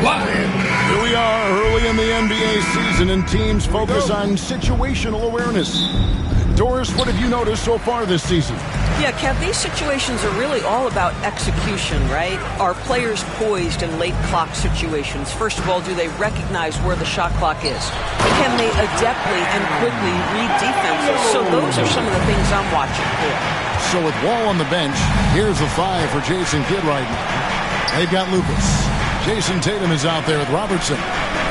Here we are early in the NBA season, and teams focus on situational awareness. Doris, what have you noticed so far this season? Yeah, Kev, these situations are really all about execution, right? Are players poised in late clock situations? First of all, do they recognize where the shot clock is? Can they adeptly and quickly read defenses? So those are some of the things I'm watching for. So with Wall on the bench, here's a 5 for Jason Kidd right now. They've got Lucas. Jason Tatum is out there with Robertson.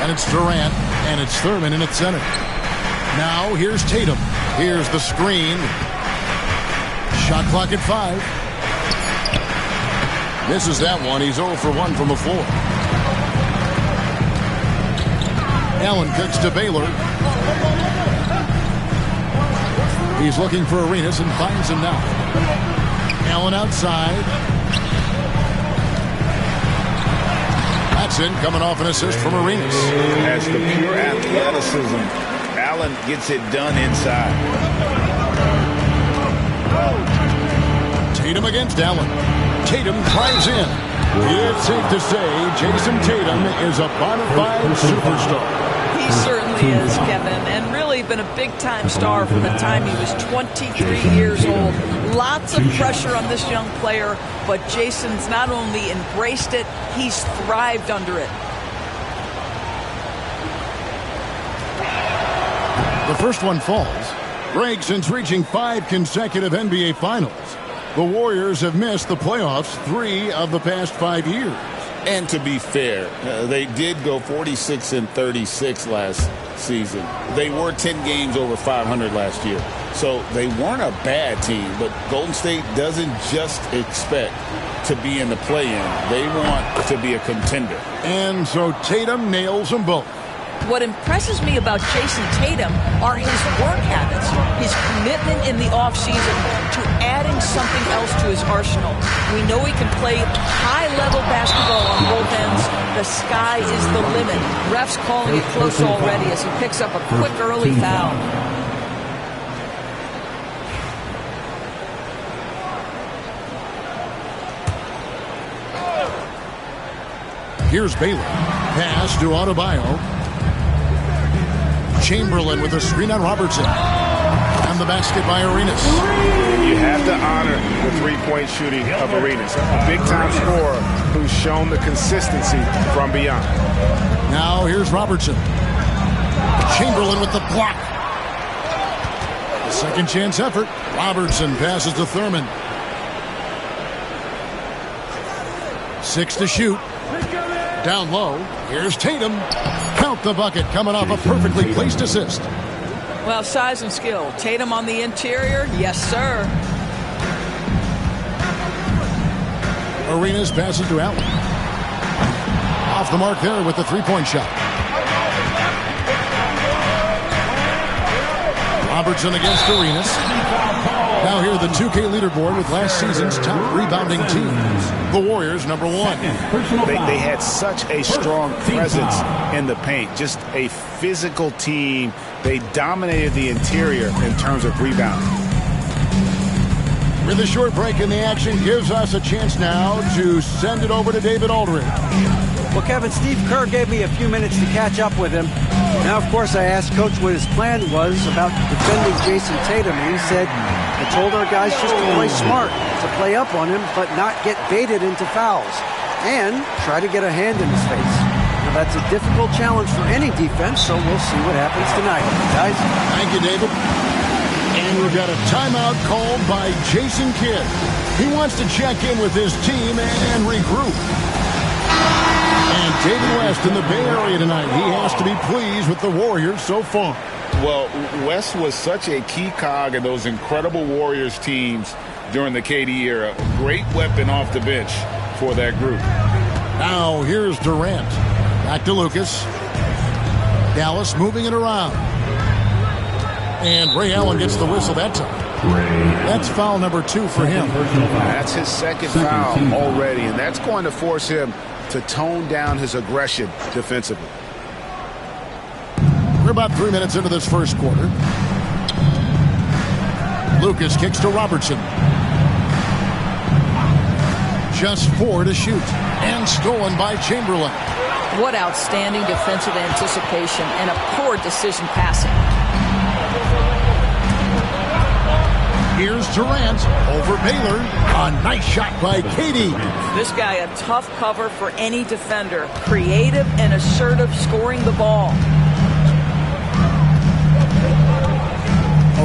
And it's Durant, and it's Thurman in at center. Now here's Tatum. Here's the screen. Shot clock at 5. Misses that one. He's 0 for 1 from the floor. Allen kicks to Baylor. He's looking for Arenas and finds him now. Allen outside. That's in, coming off an assist from Arenas. As the pure athleticism, Allen gets it done inside. Tatum against Allen. Tatum drives in. It's safe to say Jason Tatum is a bona fide superstar. He certainly is, Kevin, and really been a big-time star from the time he was 23 years old. Lots of pressure on this young player, but Jason's not only embraced it, he's thrived under it. The first one falls. Greg, since reaching 5 consecutive NBA Finals, the Warriors have missed the playoffs 3 of the past 5 years. And to be fair, they did go 46-36 last season. They were 10 games over 500 last year. So they weren't a bad team, but Golden State doesn't just expect to be in the play-in. They want to be a contender. And so Tatum nails them both. What impresses me about Jason Tatum are his work habits, his commitment in the offseason to adding something else to his arsenal. We know he can play high-level basketball on both ends. The sky is the limit. Refs calling it close already as he picks up a quick early foul. Here's Baylor. Pass to Adebayo. Chamberlain with a screen on Robertson. And the basket by Arenas. You have to honor the three-point shooting of Arenas. A big-time scorer who's shown the consistency from beyond. Now here's Robertson. Chamberlain with the block. The second chance effort. Robertson passes to Thurman. 6 to shoot. Down low. Here's Tatum. Count the bucket, coming off a perfectly placed assist. Well, size and skill. Tatum on the interior. Yes, sir. Arenas passes to Allen. Off the mark there with the three-point shot. Robertson against Arenas. Now here the 2K leaderboard with last season's top rebounding teams. The Warriors, number 1. They had such a strong presence in the paint. Just a physical team. They dominated the interior in terms of rebounding. With a short break in the action gives us a chance now to send it over to David Aldridge. Well, Kevin, Steve Kerr gave me a few minutes to catch up with him. Now, of course, I asked Coach what his plan was about defending Jason Tatum, and he said, I told our guys just to play smart, to play up on him, but not get baited into fouls, and try to get a hand in his face. Now, that's a difficult challenge for any defense, so we'll see what happens tonight, guys. Thank you, David. And we've got a timeout called by Jason Kidd. He wants to check in with his team and regroup. And David West in the Bay Area tonight. He has to be pleased with the Warriors so far. Well, West was such a key cog in those incredible Warriors teams during the KD era. Great weapon off the bench for that group. Now here's Durant. Back to Lucas. Dallas moving it around. And Ray Allen gets the whistle that time. That's foul number 2 for him. That's his second foul already, and that's going to force him to tone down his aggression defensively. We're about 3 minutes into this first quarter. Lucas kicks to Robertson. Just 4 to shoot. And stolen by Chamberlain. What outstanding defensive anticipation and a poor decision passing. Here's Durant over Baylor. A nice shot by Katie. This guy a tough cover for any defender. Creative and assertive scoring the ball.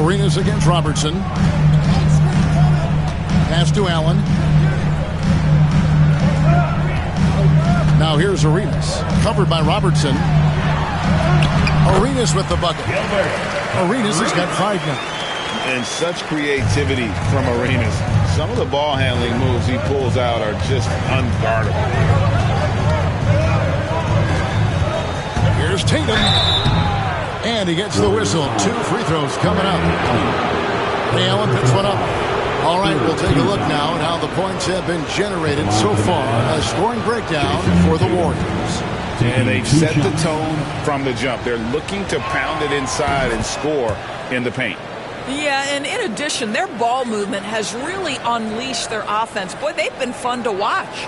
Arenas against Robertson. Pass to Allen. Now here's Arenas. Covered by Robertson. Arenas with the bucket. Arenas has got 5 now. And such creativity from Arenas. Some of the ball handling moves he pulls out are just unguardable. Here's Tatum. And he gets the whistle. 2 free throws coming up. Ray Allen picks one up. All right, we'll take a look now at how the points have been generated so far. A scoring breakdown for the Warriors. And they've set the tone from the jump. They're looking to pound it inside and score in the paint. Yeah, and in addition, their ball movement has really unleashed their offense. Boy, they've been fun to watch.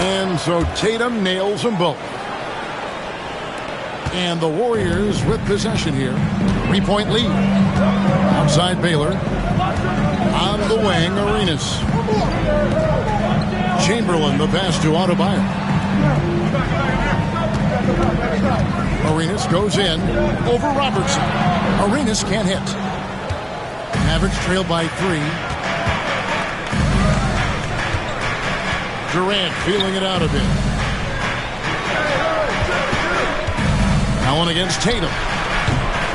And so Tatum nails them both. And the Warriors with possession here. 3-point lead. Outside Baylor. On the wing, Arenas. Chamberlain, the pass to Adebayo. Arenas goes in over Robertson. Arenas can't hit. Mavericks trailed by 3. Durant feeling it out a bit. Allen against Tatum.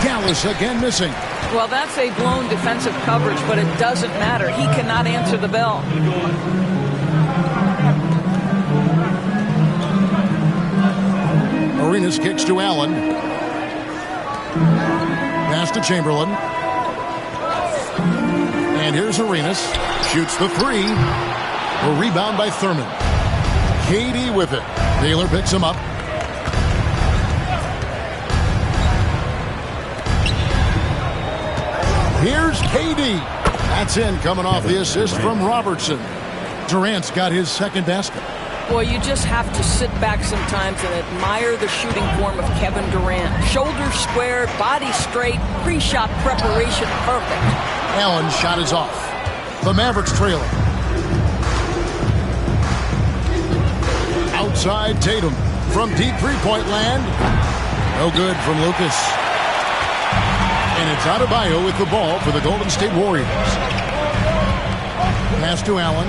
Dallas again missing. Well, that's a blown defensive coverage, but it doesn't matter. He cannot answer the bell. Arenas kicks to Allen. Pass to Chamberlain. And here's Arenas. Shoots the 3. A rebound by Thurman. Katie with it. Baylor picks him up. Here's Katie. That's in, coming off the assist from Robertson. Durant's got his second basket. Boy, you just have to sit back sometimes and admire the shooting form of Kevin Durant. Shoulders squared, body straight, pre-shot preparation perfect. Allen's shot is off. The Mavericks trailing. Outside Tatum from deep three-point land. No good from Lucas. And it's Adebayo with the ball for the Golden State Warriors. Pass to Allen.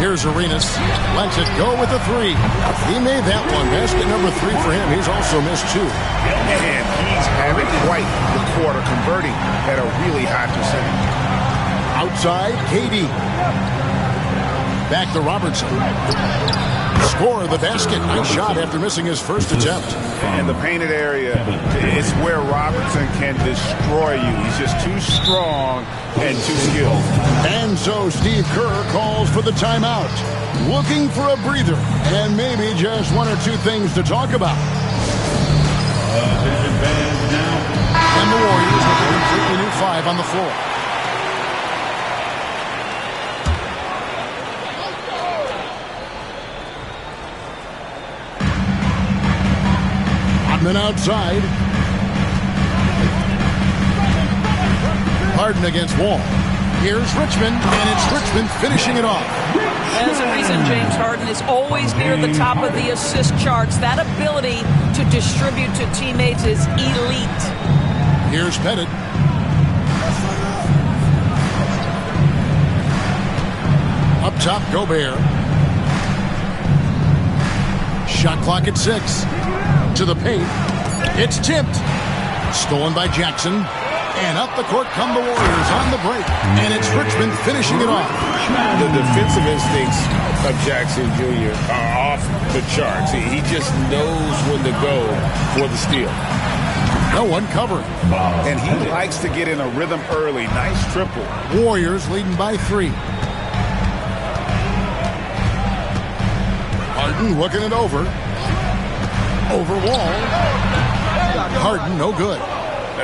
Here's Arenas. Lets it go with the 3. He made that one. Basket number 3 for him. He's also missed 2. And he's having quite the quarter, converting at a really high percentage. Outside, Katie. Back to Robertson. Score the basket. Nice shot after missing his first attempt. And the painted area is where Robertson can destroy you. He's just too strong and too skilled. And so Steve Kerr calls for the timeout. Looking for a breather and maybe just 1 or 2 things to talk about. And the Warriors with a completely new 5 on the floor. And then outside. Harden against Wall. Here's Richmond, and it's Richmond finishing it off. There's a reason James Harden is always near the top of the assist charts. That ability to distribute to teammates is elite. Here's Pettit. Up top, Gobert. Shot clock at 6. To the paint. It's tipped. Stolen by Jackson. And up the court come the Warriors on the break. And it's Richmond finishing it off. The defensive instincts of Jackson Jr. are off the charts. He just knows when to go for the steal. No one covering. And he likes to get in a rhythm early. Nice triple. Warriors leading by 3. Harden looking it over. Over Wall. Harden, no good.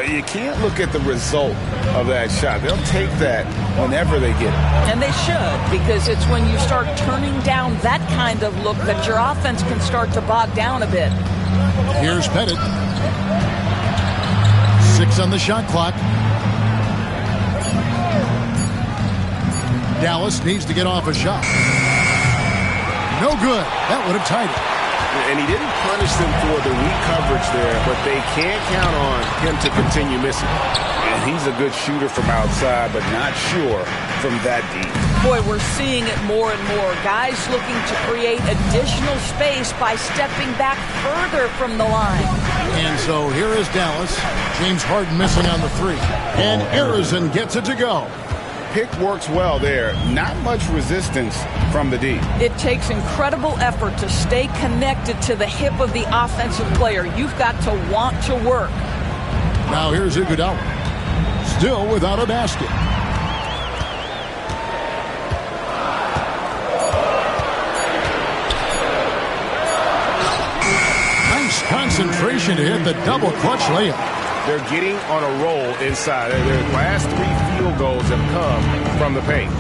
You can't look at the result of that shot. They'll take that whenever they get it. And they should, because it's when you start turning down that kind of look that your offense can start to bog down a bit. Here's Pettit. 6 on the shot clock. Dallas needs to get off a shot. No good. That would have tied it. And he didn't punish them for the weak coverage there, but they can't count on him to continue missing. And he's a good shooter from outside, but not sure from that deep. Boy, we're seeing it more and more. Guys looking to create additional space by stepping back further from the line. And so here is Dallas. James Harden missing on the 3. And Arizon gets it to go. Pick works well there. Not much resistance from the D. It takes incredible effort to stay connected to the hip of the offensive player. You've got to want to work. Now here's Iguodala. Still without a basket. Nice concentration to hit the double clutch layup. They're getting on a roll inside. Their last 3 field goals have come from the paint.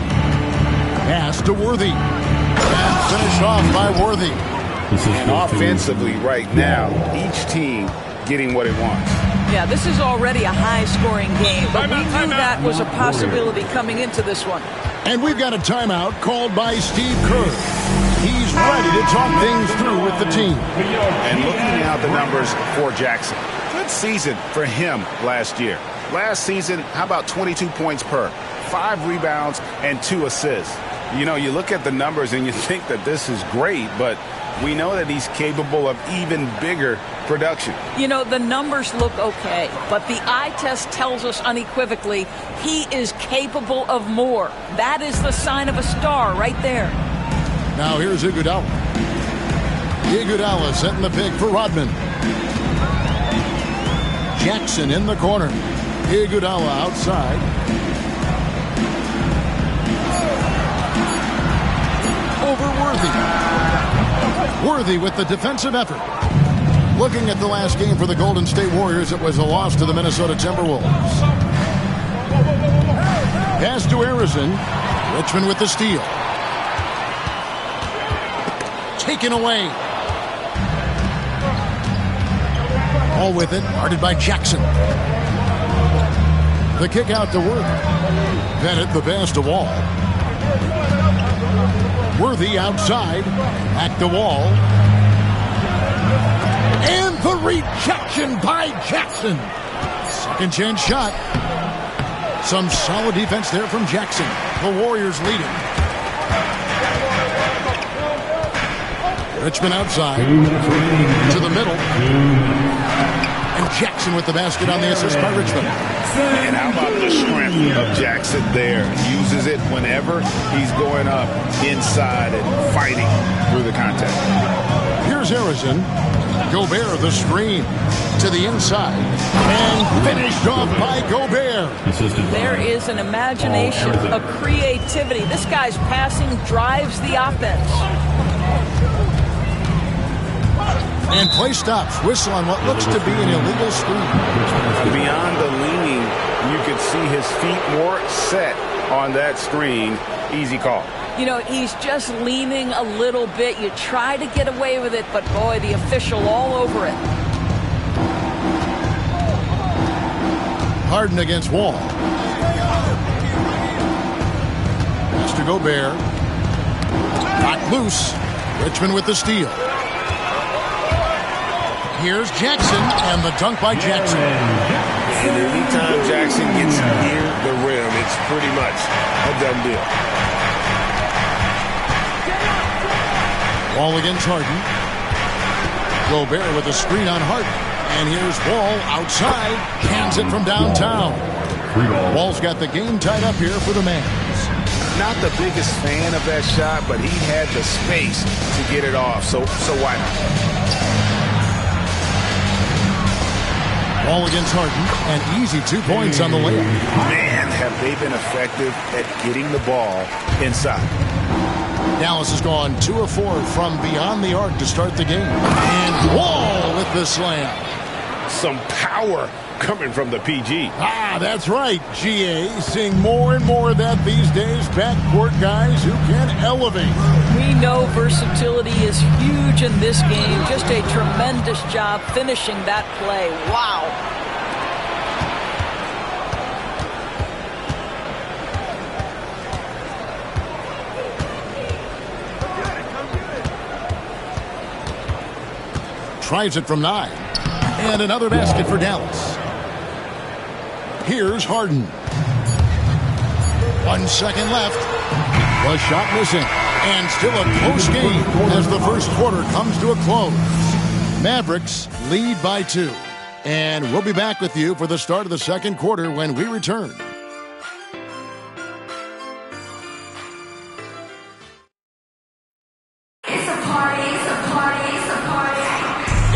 Pass to Worthy. And finished off by Worthy. And offensively right now, each team getting what it wants. Yeah, this is already a high-scoring game, but we knew that was a possibility coming into this one. And we've got a timeout called by Steve Kerr. He's ready to talk things through with the team. And looking at the numbers for Jackson. Good season for him last year. Last season, how about 22 points per, 5 rebounds, and 2 assists. You know, you look at the numbers and you think that this is great, but we know that he's capable of even bigger production. You know, the numbers look okay, but the eye test tells us unequivocally he is capable of more. That is the sign of a star right there. Now here's Iguodala. Iguodala setting the pick for Rodman. Jackson in the corner. Iguodala outside. Over Worthy. Worthy with the defensive effort. Looking at the last game for the Golden State Warriors, it was a loss to the Minnesota Timberwolves. Pass to Arizon. Richmond with the steal. Taken away. All with it, guarded by Jackson. The kick out to Worthy. Bennett the pass to Wall. Worthy outside. Back to Wall. And the rejection by Jackson. Second chance shot. Some solid defense there from Jackson. The Warriors leading. Richmond outside. To the middle. And Jackson with the basket on the assist by Richmond. And how about the strength of Jackson there? Uses it whenever he's going up inside and fighting through the contact. Here's Arizon. Gobert the screen to the inside. And finished off by Gobert. There is an imagination, a creativity. This guy's passing drives the offense. And play stops. Whistle on what looks to be an illegal screen. Beyond the leaning, you could see his feet more set on that screen. Easy call. You know, he's just leaning a little bit. You try to get away with it, but boy, the official all over it. Harden against Wall. Pass to Gobert. Knocked loose. Richmond with the steal. Here's Jackson, and the dunk by Jackson. And anytime Jackson gets near the rim, it's pretty much a done deal. Wall against Harden. Gobert with a screen on Harden. And here's Wall outside. Cans it from downtown. Wall's got the game tied up here for the Mavs. Not the biggest fan of that shot, but he had the space to get it off, so why not? Ball against Harden, and easy 2 points on the layup. Man, have they been effective at getting the ball inside. Dallas has gone 2 of 4 from beyond the arc to start the game. And Wall with the slam. Some power coming from the PG. That's right, GA. Seeing more and more of that these days. Backcourt guys who can elevate. We know versatility is huge in this game. Just a tremendous job finishing that play. Wow. Tries it from 9. And another basket for Dallas. Here's Harden. 1 second left. The shot missing. And still a close game as the first quarter comes to a close. Mavericks lead by 2. And we'll be back with you for the start of the second quarter when we return.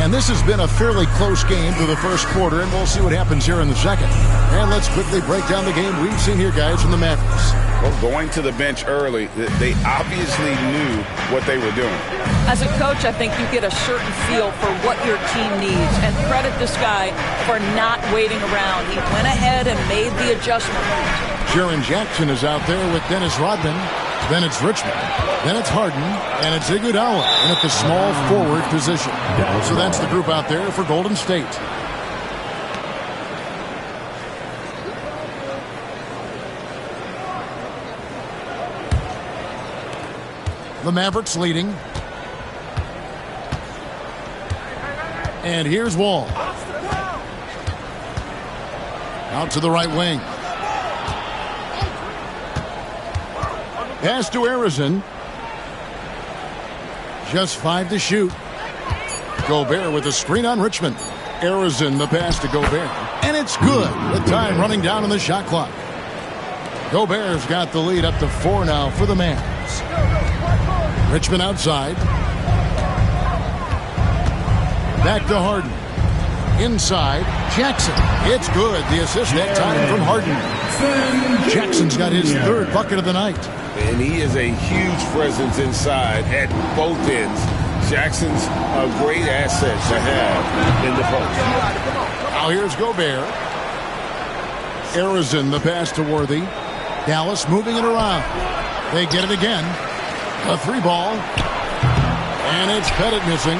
And this has been a fairly close game through the first quarter, and we'll see what happens here in the second. And let's quickly break down the game we've seen here, guys, from the Mavericks. Well, going to the bench early, they obviously knew what they were doing. As a coach, I think you get a certain feel for what your team needs, and credit this guy for not waiting around. He went ahead and made the adjustment. Jaren Jackson is out there with Dennis Rodman. Then it's Richmond. Then it's Harden. And it's Iguodala in at the small forward position. So that's the group out there for Golden State. The Mavericks leading. And here's Wall. Out to the right wing. Pass to Arizon. Just 5 to shoot. Gobert with a screen on Richmond. Arizon the pass to Gobert. And it's good with time running down on the shot clock. Gobert's got the lead up to 4 now for the Mavs. Richmond outside. Back to Harden. Inside. Jackson. It's good. The assist that time from Harden. Jackson's got his 3rd bucket of the night. And he is a huge presence inside at both ends. Jackson's a great asset to have in the post. Now here's Gobert. Arizon the pass to Worthy. Dallas moving it around. They get it again. A 3-ball. And it's Pettit missing.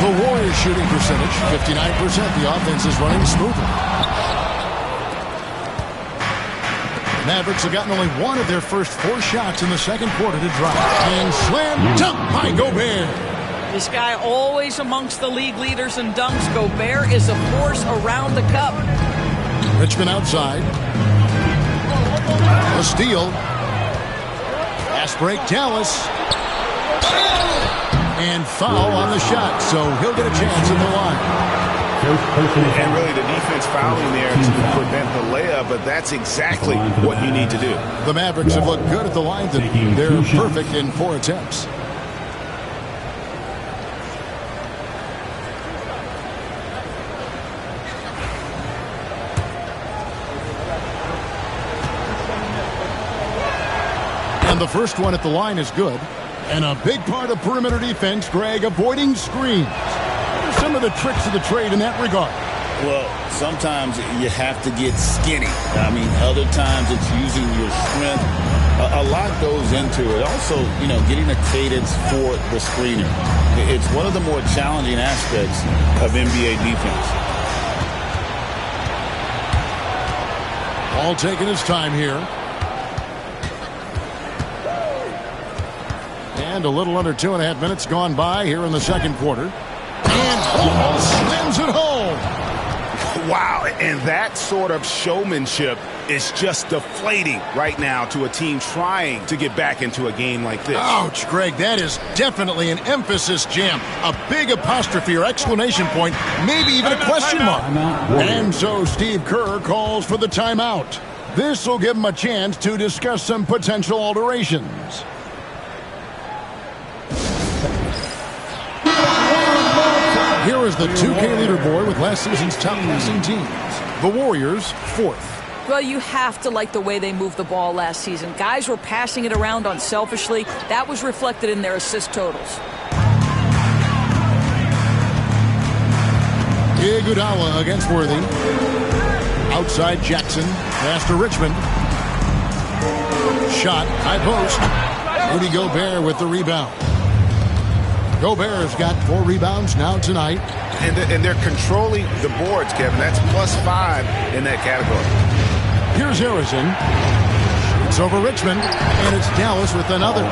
The Warriors shooting percentage, 59%. The offense is running smoothly. Mavericks have gotten only 1 of their first 4 shots in the second quarter to drop. And slam dunk by Gobert. This guy always amongst the league leaders in dunks. Gobert is a force around the cup. Richmond outside. A steal. Fast break, Dallas. And foul on the shot, so he'll get a chance at the line. And really the defense fouling there to prevent the layup, but that's exactly what you need to do. The Mavericks have looked good at the line. They're perfect in 4 attempts. And the first one at the line is good. And a big part of perimeter defense, Greg, avoiding screens. What are some of the tricks of the trade in that regard? Well, sometimes you have to get skinny. I mean, other times it's using your strength. A lot goes into it. Also, getting a cadence for the screener. It's one of the more challenging aspects of NBA defense. All taking his time here. And a little under 2.5 minutes gone by here in the second quarter. And Paul slams it home. Wow, and that sort of showmanship is just deflating right now to a team trying to get back into a game like this. Ouch, Greg, that is definitely an emphasis jam. A big apostrophe or exclamation point, maybe even a question mark. And so Steve Kerr calls for the timeout. This will give him a chance to discuss some potential alterations. Here is the 2K leaderboard with last season's top passing teams. The Warriors, 4th. Well, you have to like the way they moved the ball last season. Guys were passing it around unselfishly. That was reflected in their assist totals. Iguodala against Worthy. Outside Jackson. Pass to Richmond. Shot. High post. Rudy Gobert with the rebound. Gobert's got 4 rebounds now tonight. And they're controlling the boards, Kevin. That's +5 in that category. Here's Harrison. It's over Richmond, and it's Dallas with another.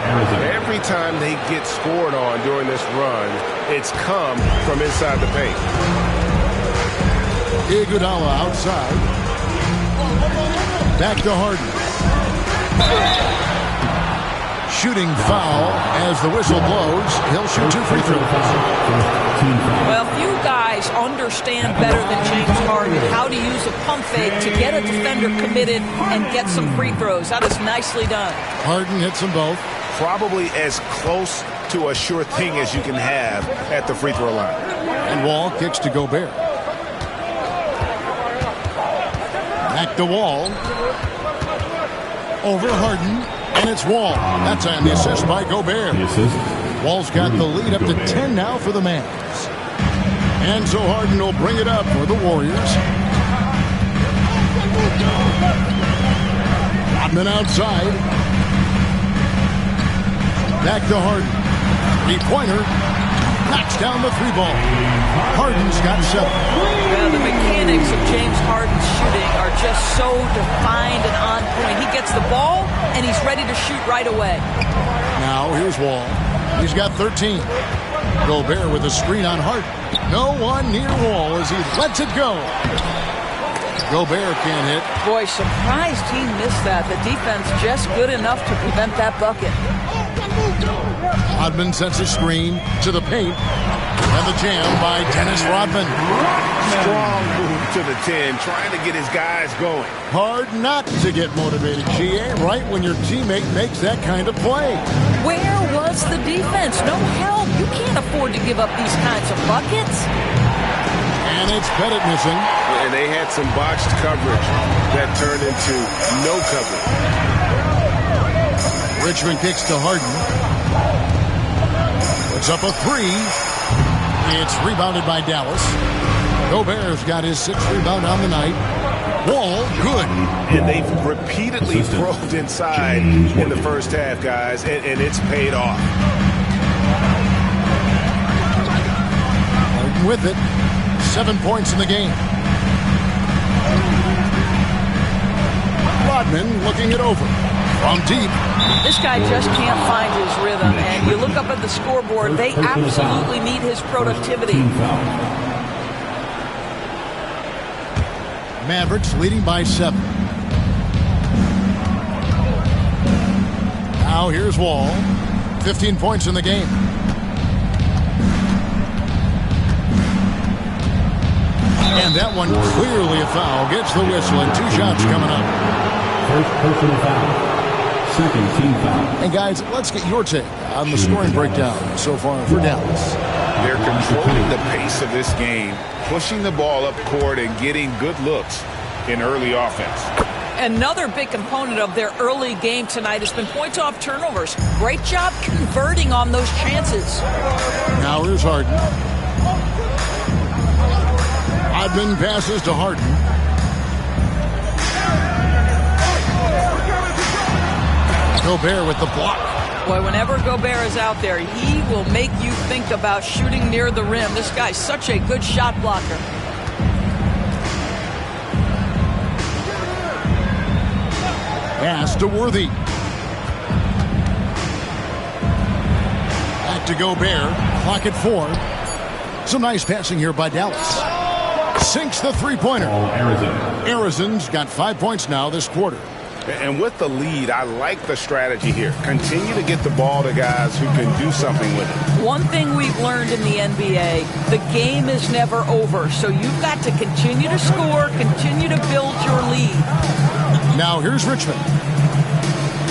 Every time they get scored on during this run, it's come from inside the paint. Iguodala outside. Back to Harden. Shooting foul as the whistle blows. He'll shoot 2 free throws. Well, few guys understand better than James Harden how to use a pump fake to get a defender committed and get some free throws. That is nicely done. Harden hits them both. Probably as close to a sure thing as you can have at the free throw line. And Wall kicks to Gobert. Back to Wall. Over Harden. And it's Wall. That's an assist by Gobert. Wall's got the lead up to 10 now for the Mavs. And so Harden will bring it up for the Warriors. Rodman outside. Back to Harden. 3-pointer. Knocks down the 3-ball. Harden's got 7. Well, the mechanics of James Harden's shooting are just so defined and on point. He gets the ball, and he's ready to shoot right away. Now, here's Wall. He's got 13. Gobert with a screen on Harden. No one near Wall as he lets it go. Gobert can't hit. Boy, surprised he missed that. The defense just good enough to prevent that bucket. Rodman sets a screen to the paint. And the jam by Dennis Rodman. Strong move to the 10, trying to get his guys going. Hard not to get motivated, GA, right when your teammate makes that kind of play. Where was the defense? No help. You can't afford to give up these kinds of buckets. And it's Pettit missing. And they had some botched coverage that turned into no coverage. Richmond kicks to Harden. Puts up a 3. It's rebounded by Dallas. Gobert's got his 6th rebound on the night. Wall, good. And they've repeatedly probed inside in the first half, guys, and it's paid off. Harden with it. 7 points in the game. Rodman looking it over. From deep. This guy just can't find his rhythm, and you look up at the scoreboard, they absolutely need his productivity. Mavericks leading by 7. Now here's Wall. 15 points in the game. And that one clearly a foul. Gets the whistle and 2 shots coming up. First personal foul. Second team foul. And guys, let's get your take on the scoring breakdown so far for Dallas. They're controlling the pace of this game, pushing the ball up court and getting good looks in early offense. Another big component of their early game tonight has been points off turnovers. Great job converting on those chances. Now here's Harden. Rodman passes to Harden. Gobert with the block. Boy, whenever Gobert is out there, he will make you think about shooting near the rim. This guy's such a good shot blocker. Pass to Worthy. Back to Gobert. Clock at 4. Some nice passing here by Dallas. Sinks the 3-pointer. Arizon's got 5 points now this quarter. And with the lead, I like the strategy here. Continue to get the ball to guys who can do something with it. One thing we've learned in the NBA, the game is never over. So you've got to continue to score, continue to build your lead. Now here's Richmond.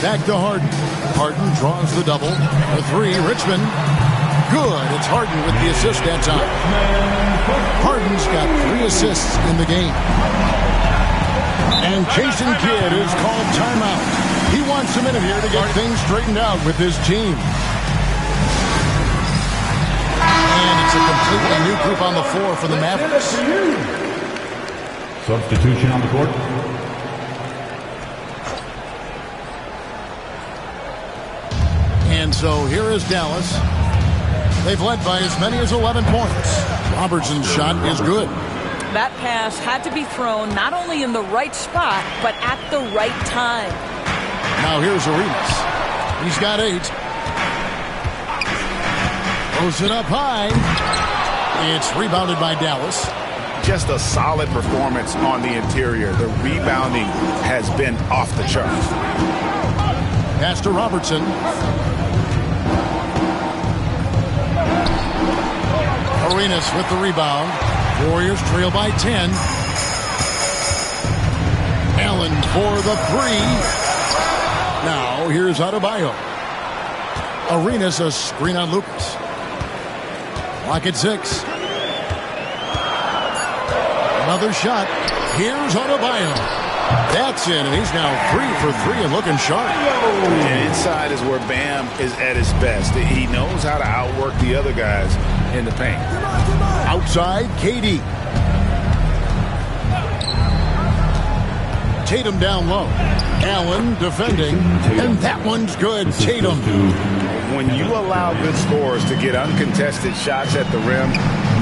Back to Harden. Harden draws the double. The 3, Richmond. good. It's Harden with the assist that time. Harden's got 3 assists in the game. And Jason Kidd is called timeout. He wants a minute here to get things straightened out with his team. And it's a completely new group on the floor for the Mavericks. Substitution on the court. And so here is Dallas. They've led by as many as 11 points. Robertson's shot is good. That pass had to be thrown not only in the right spot, but at the right time. Now here's Arenas. He's got 8. Throws it up high. It's rebounded by Dallas. Just a solid performance on the interior. The rebounding has been off the charts. Pass to Robertson. Arenas with the rebound. Warriors trail by 10. Allen for the 3. Now here's Adebayo. Arenas a screen on Lucas. Clock at 6. Another shot. Here's Adebayo. That's in, and he's now 3 for 3 and looking sharp. And inside is where Bam is at his best. He knows how to outwork the other guys in the paint. Outside, KD. Tatum down low. Allen defending, and that one's good. Tatum. When you allow good scorers to get uncontested shots at the rim,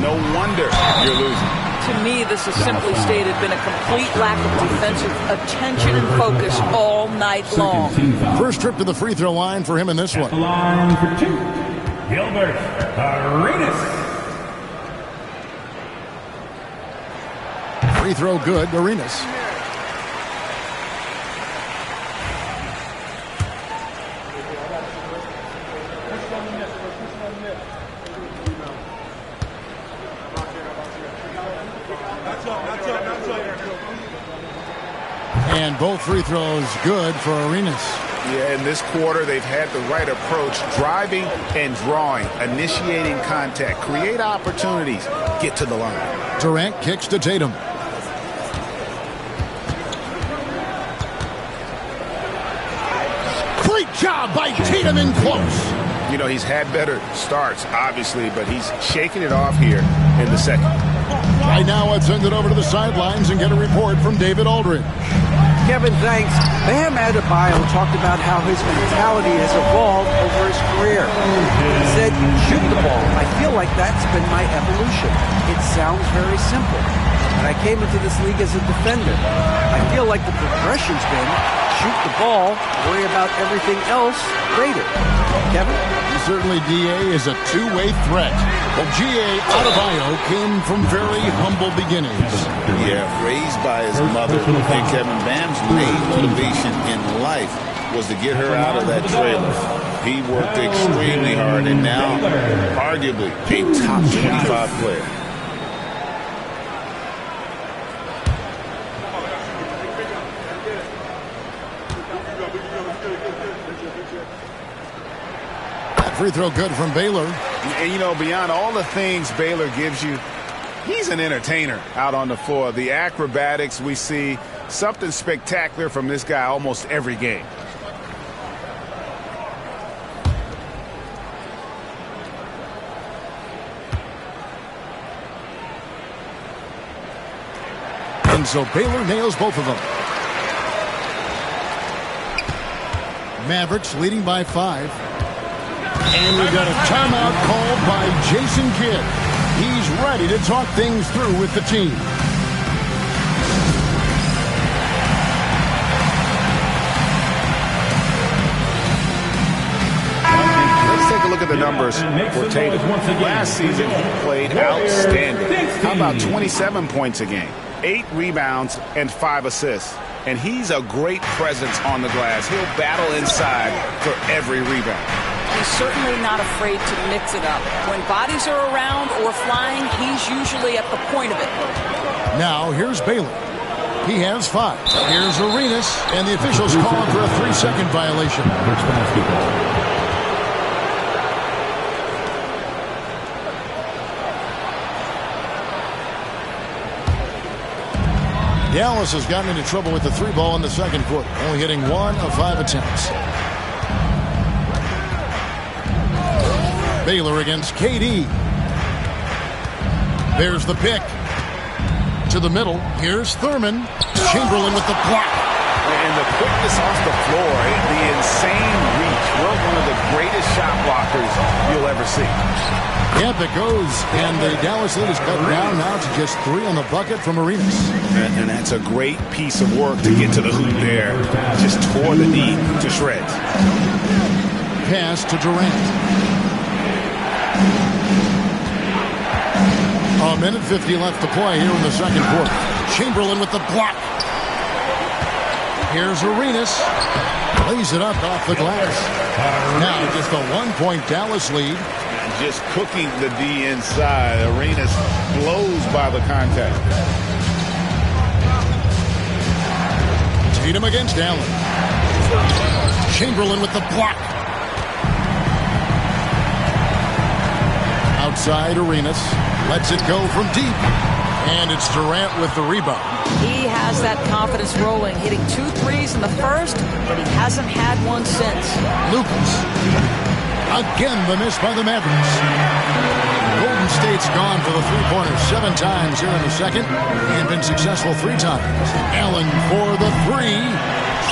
no wonder you're losing. To me, this has simply stated been a complete lack of defensive attention and focus all night long. First trip to the free throw line for him in this one. Line for 2. Gilbert Arenas. Free throw good, Arenas. And both free throws good for Arenas. Yeah, in this quarter, they've had the right approach, driving and drawing, initiating contact, create opportunities, get to the line. Durant kicks to Tatum. Great job by Tatum in close. You know, he's had better starts, obviously, but he's shaking it off here in the second. Right now, let's send it over to the sidelines and get a report from David Aldridge. Kevin, thanks. Bam Adebayo talked about how his mentality has evolved over his career. He said, shoot the ball. I feel like that's been my evolution. It sounds very simple. But I came into this league as a defender. I feel like the progression's been shoot the ball, worry about everything else later. Kevin? Certainly, DA is a two-way threat. Well, G.A. Adebayo came from very humble beginnings. Yeah, raised by his mother. And Kevin, Bam's main motivation in life was to get her out of that trailer. He worked extremely hard and now, arguably, a top 25 player. Free throw good from Baylor. And, you know, beyond all the things Baylor gives you, he's an entertainer out on the floor. The acrobatics we see, something spectacular from this guy almost every game. And so Baylor nails both of them. Mavericks leading by 5. And we've got a timeout called by Jason Kidd. He's ready to talk things through with the team. Let's take a look at the numbers for Tatum. Last season, he played outstanding. How about 27 points a game, 8 rebounds, and 5 assists? And he's a great presence on the glass. He'll battle inside for every rebound. He's certainly not afraid to mix it up. When bodies are around or flying, he's usually at the point of it. Now, here's Baylor. He has 5. Here's Arenas, and the officials call him for a 3-second violation. Dallas has gotten into trouble with the 3-ball in the second quarter, only hitting 1 of 5 attempts. Baylor against KD. There's the pick. To the middle. Here's Thurman. Chamberlain with the block. And the quickness off the floor, the insane reach. Well, one of the greatest shot blockers you'll ever see. Yep, it goes. And the Dallas lead is cut down now to just 3 on the bucket from Arenas. And that's a great piece of work to get to the hoop there. Just tore the knee to shreds. Pass to Durant. A minute 50 left to play here in the second quarter. Chamberlain with the block. Here's Arenas. Lays it up off the glass. Now just a 1-point Dallas lead. Just cooking the D inside. Arenas blows by the contact. Tatum against Allen. Chamberlain with the block. Outside Arenas. Lets it go from deep. And it's Durant with the rebound. He has that confidence rolling, hitting 2 threes in the first, but he hasn't had one since. Lucas. Again, the miss by the Mavericks. Golden State's gone for the three-pointers 7 times here in the second and been successful 3 times. Allen for the 3.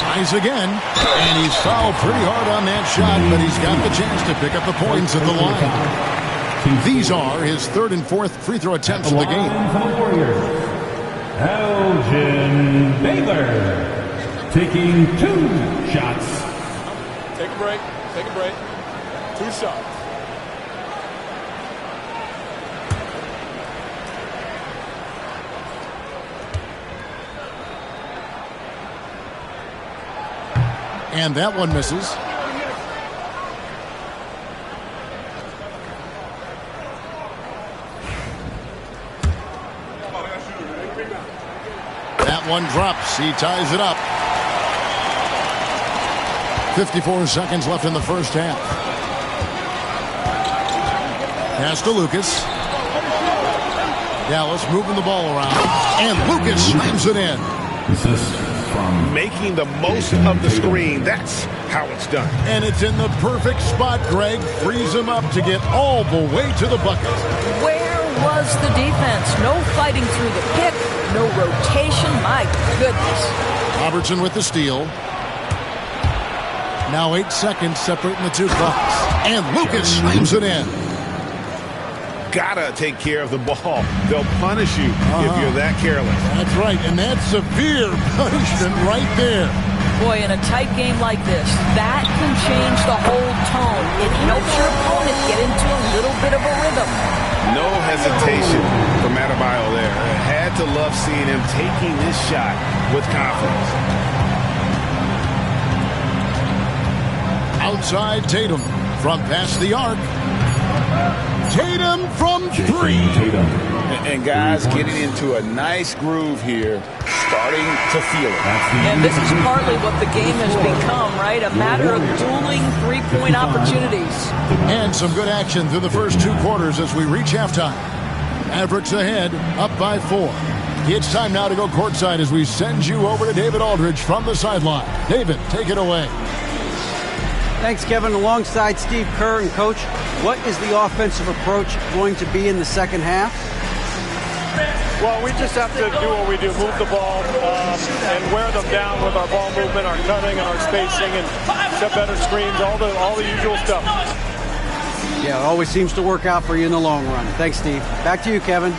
Tries again. And he's fouled pretty hard on that shot, but he's got the chance to pick up the points at the line. These are his 3rd and 4th free throw attempts of the game. Elgin Baylor taking 2 shots. Take a break. Take a break. 2 shots. And that one misses. That one drops. He ties it up. 54 seconds left in the first half. Pass to Lucas. Dallas moving the ball around. And Lucas slams it in. Making the most of the screen. That's how it's done. And it's in the perfect spot, Greg. Frees him up to get all the way to the bucket. Where was the defense? No fighting through the pick, no rotation. My goodness. Robertson with the steal. Now 8 seconds separating the 2 clocks. And Lucas slams it in. Gotta take care of the ball. They'll punish you if you're that careless. That's right, and that's severe punishment right there. Boy, in a tight game like this, that can change the whole tone. It helps your opponent get into a little bit of a rhythm. No hesitation from Adebayo there. I had to love seeing him taking this shot with confidence. Outside Tatum from past the arc. Tatum from 3. And guys getting into a nice groove here, starting to feel it. And this is partly what the game has become, right? A matter of dueling 3-point opportunities. And some good action through the first 2 quarters as we reach halftime. Mavericks ahead, up by 4. It's time now to go courtside as we send you over to David Aldridge from the sideline. David, take it away. Thanks, Kevin. Alongside Steve Kerr and Coach, what is the offensive approach going to be in the second half? Well, we just have to do what we do, move the ball and wear them down with our ball movement, our cutting, and our spacing, and set better screens, all the usual stuff. Yeah, it always seems to work out for you in the long run. Thanks, Steve. Back to you, Kevin.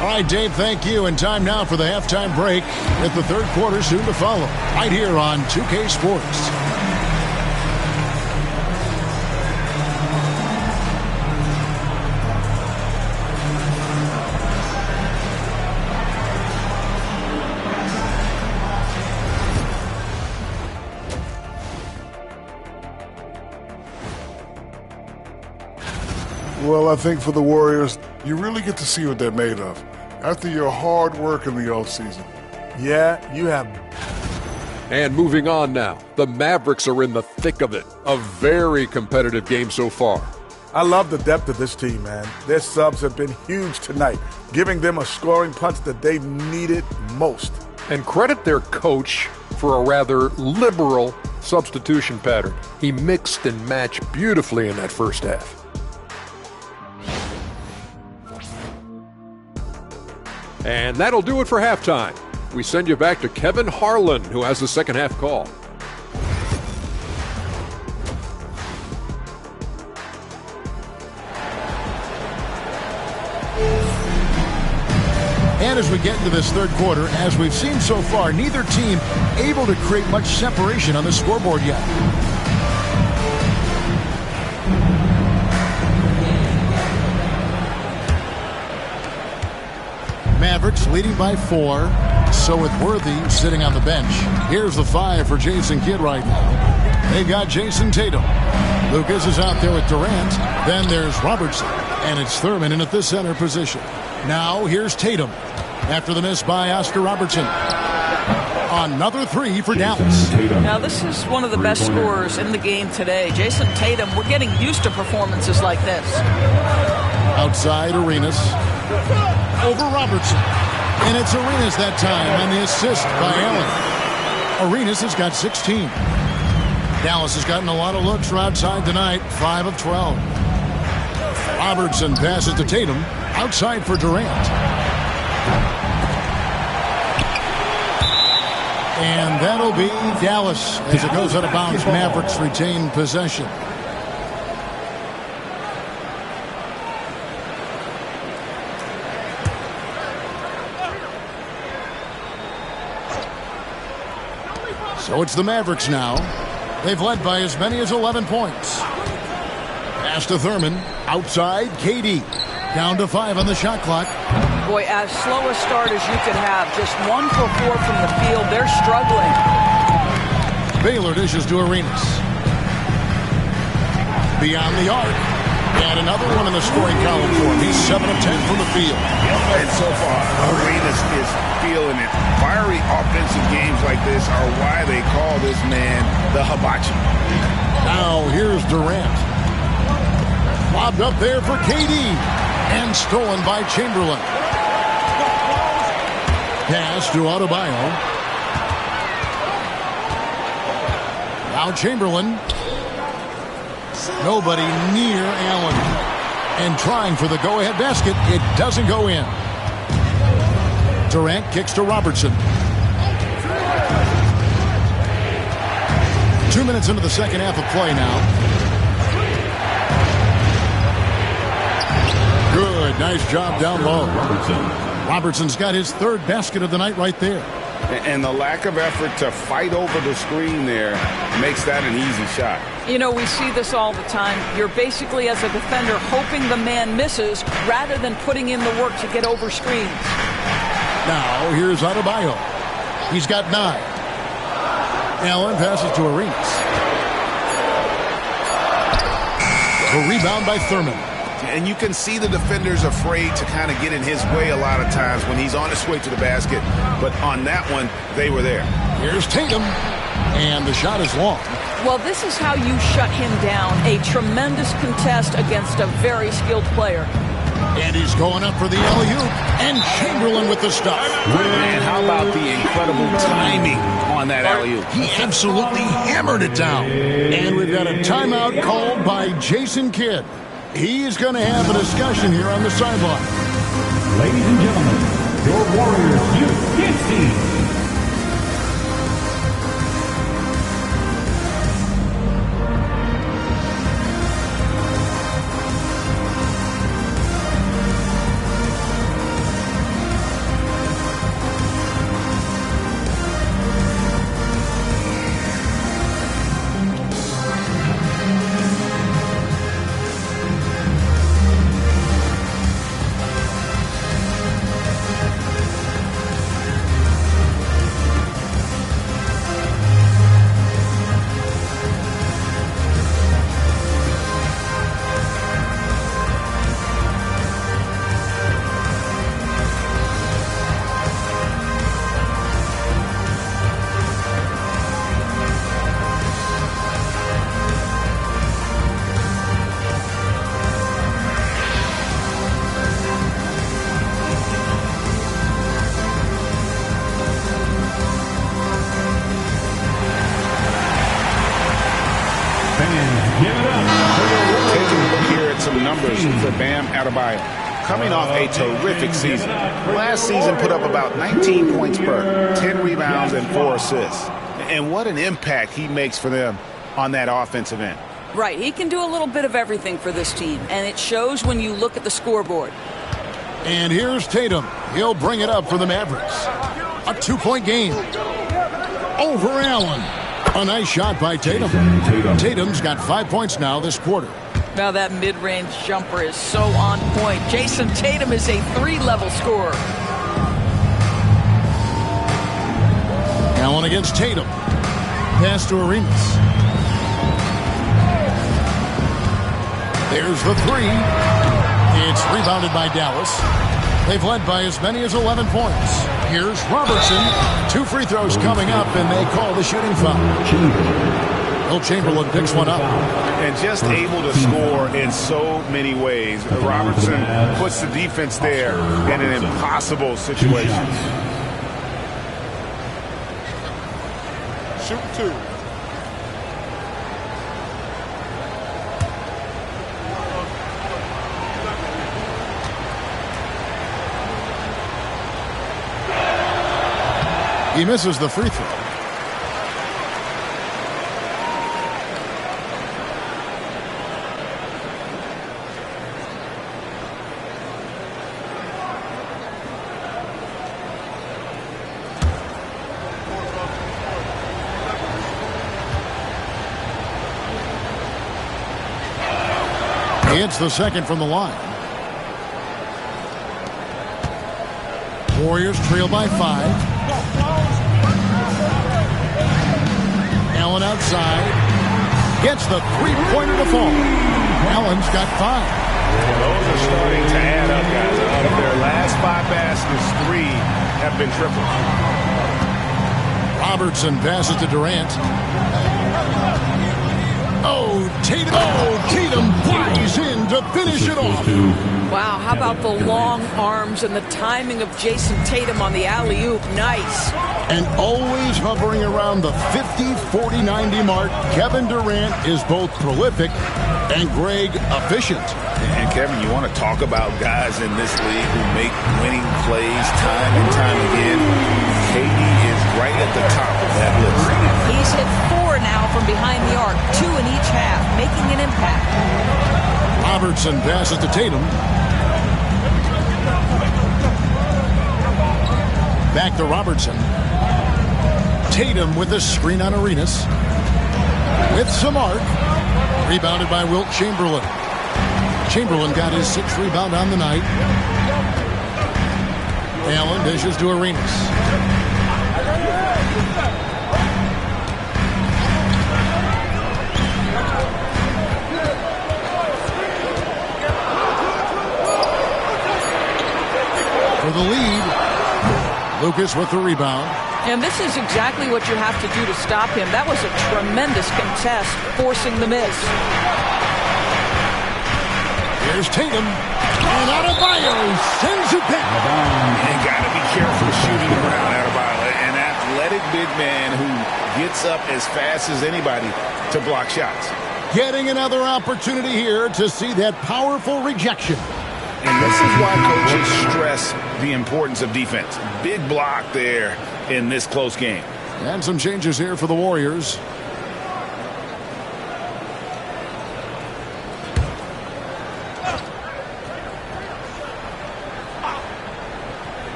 All right, Dave, thank you. And time now for the halftime break with the third quarter soon to follow, right here on 2K Sports. Well, I think for the Warriors, you really get to see what they're made of. After your hard work in the offseason. Yeah, you have. And moving on now, the Mavericks are in the thick of it. A very competitive game so far. I love the depth of this team, man. Their subs have been huge tonight, giving them a scoring punch that they've needed most. And credit their coach for a rather liberal substitution pattern. He mixed and matched beautifully in that first half. And that'll do it for halftime. We send you back to Kevin Harlan, who has the second half call. And as we get into this third quarter, as we've seen so far, neither team able to create much separation on the scoreboard yet. Mavericks leading by 4. So with Worthy sitting on the bench. Here's the 5 for Jason Kidd right now. They've got Jason Tatum. Lucas is out there with Durant. Then there's Robertson. And it's Thurman in at the center position. Now here's Tatum. After the miss by Oscar Robertson. Another 3 for Dallas. Now this is one of the best scorers in the game today. Jason Tatum, we're getting used to performances like this. Outside Arenas. Over Robertson. And it's Arenas that time on the assist by Allen. Arenas has got 16. Dallas has gotten a lot of looks from outside tonight. 5 of 12. Robertson passes to Tatum. Outside for Durant. And that'll be Dallas as it goes out of bounds. Mavericks retain possession. So it's the Mavericks now. They've led by as many as 11 points. Pass to Thurman. Outside, KD. Down to 5 on the shot clock. Boy, as slow a start as you could have. Just 1 for 4 from the field. They're struggling. Baylor dishes to Arenas. Beyond the arc. And another one in the scoring column for him. He's 7 of 10 from the field. And so far, Arenas is feeling it. Fiery offensive games like this are why they call this man the hibachi. Now here's Durant. Lobbed up there for KD. And stolen by Chamberlain. Pass to Adebayo. Now Chamberlain. Nobody near Allen. And trying for the go-ahead basket. It doesn't go in. Durant kicks to Robertson. 2 minutes into the second half of play now. Good. Nice job down low. Robertson's got his 3rd basket of the night right there. And the lack of effort to fight over the screen there makes that an easy shot. You know, we see this all the time. You're basically, as a defender, hoping the man misses rather than putting in the work to get over screens. Now, here's Adebayo. He's got 9. Allen passes to Arenas. A rebound by Thurman. And you can see the defenders afraid to kind of get in his way a lot of times when he's on his way to the basket. But on that one, they were there. Here's Tatum. And the shot is long. Well, this is how you shut him down. A tremendous contest against a very skilled player. And he's going up for the alley-oop. And Chamberlain with the stuff. And how about the incredible timing on that alley-oop? He absolutely hammered it down. And we've got a timeout called by Jason Kidd. He's going to have a discussion here on the sideline. Ladies and gentlemen, your Warriors Youth Kids team. numbers for Bam Adebayo. Coming off a terrific season. Last season put up about 19 points per, 10 rebounds, and 4 assists. And what an impact he makes for them on that offensive end. Right. He can do a little bit of everything for this team, and it shows when you look at the scoreboard. And here's Tatum. He'll bring it up for the Mavericks. A 2-point game. Over Allen. A nice shot by Tatum. Tatum's got 5 points now this quarter. Now that mid-range jumper is so on point. Jason Tatum is a 3-level scorer. Allen against Tatum. Pass to Arenas. There's the 3. It's rebounded by Dallas. They've led by as many as 11 points. Here's Robertson. 2 free throws coming up, and they call the shooting foul. Will Chamberlain picks one up. And just able to score in so many ways. Robertson puts the defense there in an impossible situation. Shoot 2. He misses the free throw. Hits the second from the line. Warriors trail by 5. Allen outside. Gets the three-pointer to fall. Allen's got 5. Those are starting to add up, guys. Out of their last 5 baskets, 3 have been triples. Robertson passes to Durant. Oh, Tatum flies in to finish it off. Wow, how about the long arms and the timing of Jason Tatum on the alley-oop? Nice. And always hovering around the 50, 40, 90 mark, Kevin Durant is both prolific and Greg efficient. And Kevin, you want to talk about guys in this league who make winning plays time and time again. KD is right at the top of that list. He's hit 4 now from behind the arc, 2 in each half, making an impact. Robertson passes to Tatum. Back to Robertson. Tatum with the screen on Arenas. With some arc. Rebounded by Wilt Chamberlain. Chamberlain got his 6th rebound on the night. Allen dishes to Arenas. For the lead, Lucas with the rebound. And this is exactly what you have to do to stop him. That was a tremendous contest, forcing the miss. Here's Tatum. And Adebayo sends it back. You got to be careful shooting around Adebayo. An athletic big man who gets up as fast as anybody to block shots. Getting another opportunity here to see that powerful rejection. And this is why coaches stress the importance of defense. Big block there in this close game. And some changes here for the Warriors.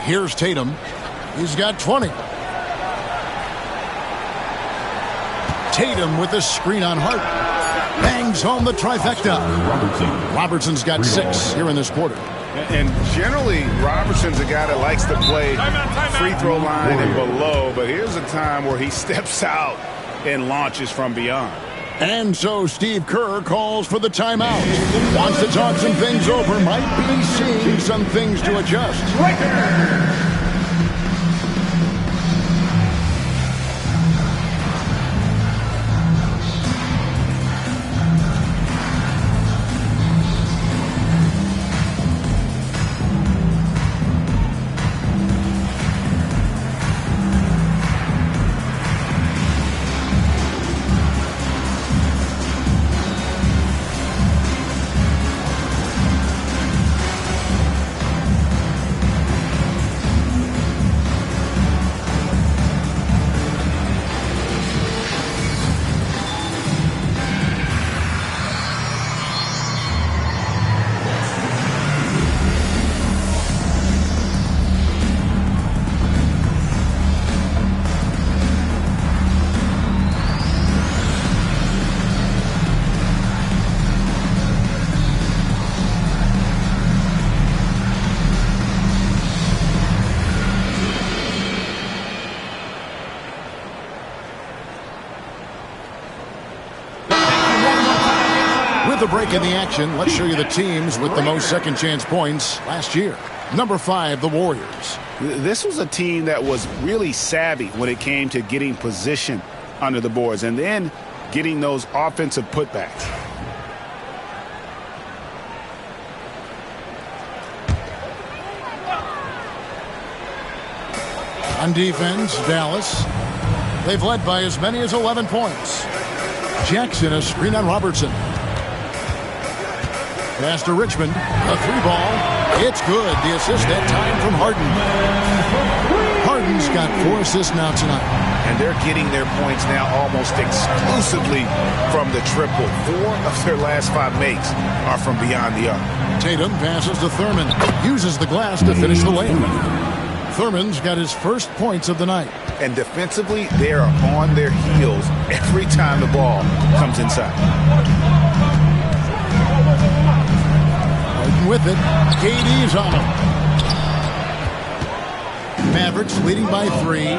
Here's Tatum. He's got 20. Tatum with a screen on Hart. Bangs home the trifecta. Robertson's got 6 here in this quarter. And generally, Robertson's a guy that likes to play free throw line and below, but here's a time where he steps out and launches from beyond. And so Steve Kerr calls for the timeout. Wants to talk some things over. Might be seeing some things to adjust. break in the action. Let's show you the teams with the most second chance points last year. Number 5, the Warriors. This was a team that was really savvy when it came to getting position under the boards and then getting those offensive putbacks. On defense, Dallas. They've led by as many as 11 points. Jackson, a screen on Robertson. Pass to Richmond. A 3-ball. It's good. The assist that time from Harden. Harden's got 4 assists now tonight. And they're getting their points now almost exclusively from the triple. 4 of their last 5 makes are from beyond the arc. Tatum passes to Thurman. Uses the glass to finish the layup. Thurman's got his first points of the night. And defensively, they are on their heels every time the ball comes inside. Harden with it. KD's on him. Mavericks leading by 3.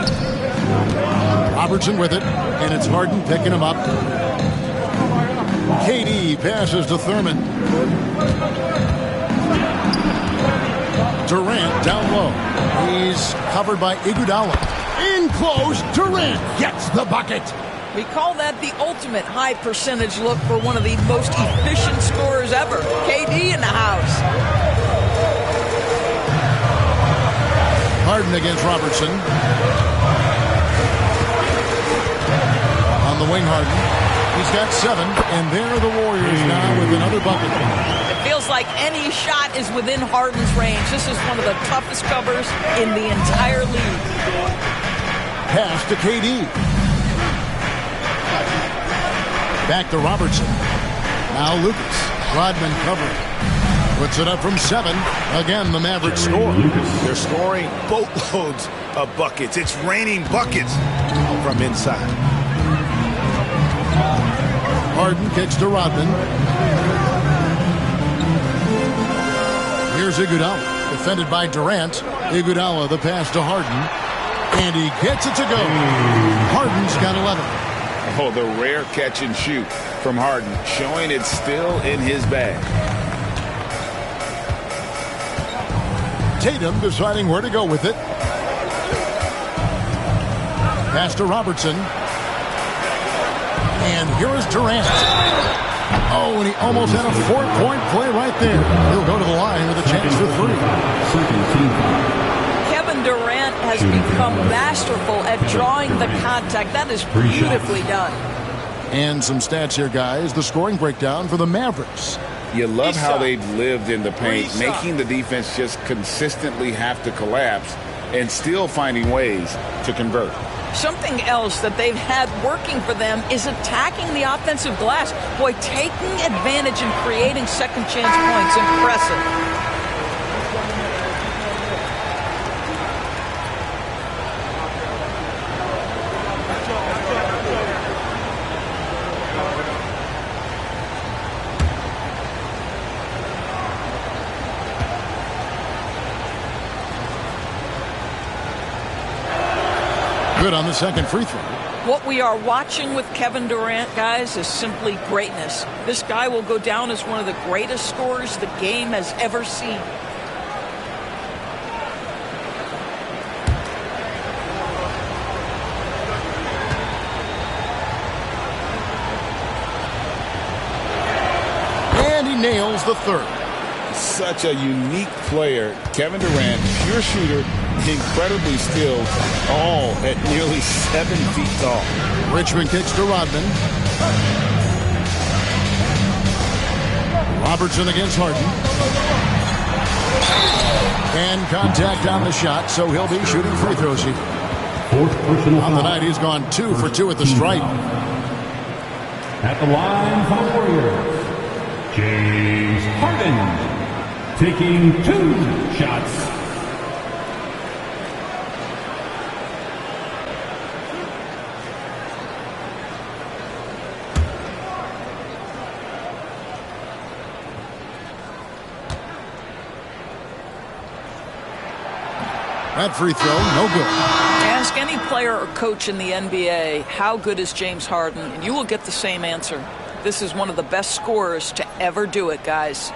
Robertson with it. And it's Harden picking him up. KD passes to Thurman. Durant down low. He's covered by Iguodala. In close, Durant gets the bucket. We call that the ultimate high percentage look for one of the most efficient scorers ever. KD in the house. Harden against Robertson. On the wing, Harden. He's got 7, and there are the Warriors now with another bucket. It feels like any shot is within Harden's range. This is one of the toughest covers in the entire league. Pass to KD. Back to Robertson. Now Lucas. Rodman covering. Puts it up from 7. Again, the Mavericks score. They're scoring boatloads of buckets. It's raining buckets from inside. Harden kicks to Rodman. Here's Iguodala. Defended by Durant. Iguodala, the pass to Harden. And he gets it to go. Harden's got 11. Oh, the rare catch and shoot from Harden, showing it's still in his bag. Tatum deciding where to go with it. Pass to Robertson. And here is Durant. Oh, and he almost had a 4-point play right there. He'll go to the line with a chance for 3. Kevin Durant has become masterful at drawing the contact. That is beautifully done. And some stats here, guys. The scoring breakdown for the Mavericks. You love how they've lived in the paint, making the defense just consistently have to collapse and still finding ways to convert. Something else that they've had working for them is attacking the offensive glass. Boy, taking advantage and creating second chance points. Impressive. Good on the second free throw. What we are watching with Kevin Durant, guys, is simply greatness. This guy will go down as one of the greatest scorers the game has ever seen. And he nails the third. Such a unique player. Kevin Durant, pure shooter, incredibly skilled, all at nearly 7 feet tall. Richmond kicks to Rodman. Robertson against Harden. And contact on the shot, so he'll be shooting free throws here. On the night, he's gone 2 for 2 at the stripe. At the line for the Warriors, James Harden, taking 2 shots. That free throw, no good. Ask any player or coach in the NBA, how good is James Harden? And you will get the same answer. This is one of the best scorers to ever do it, guys.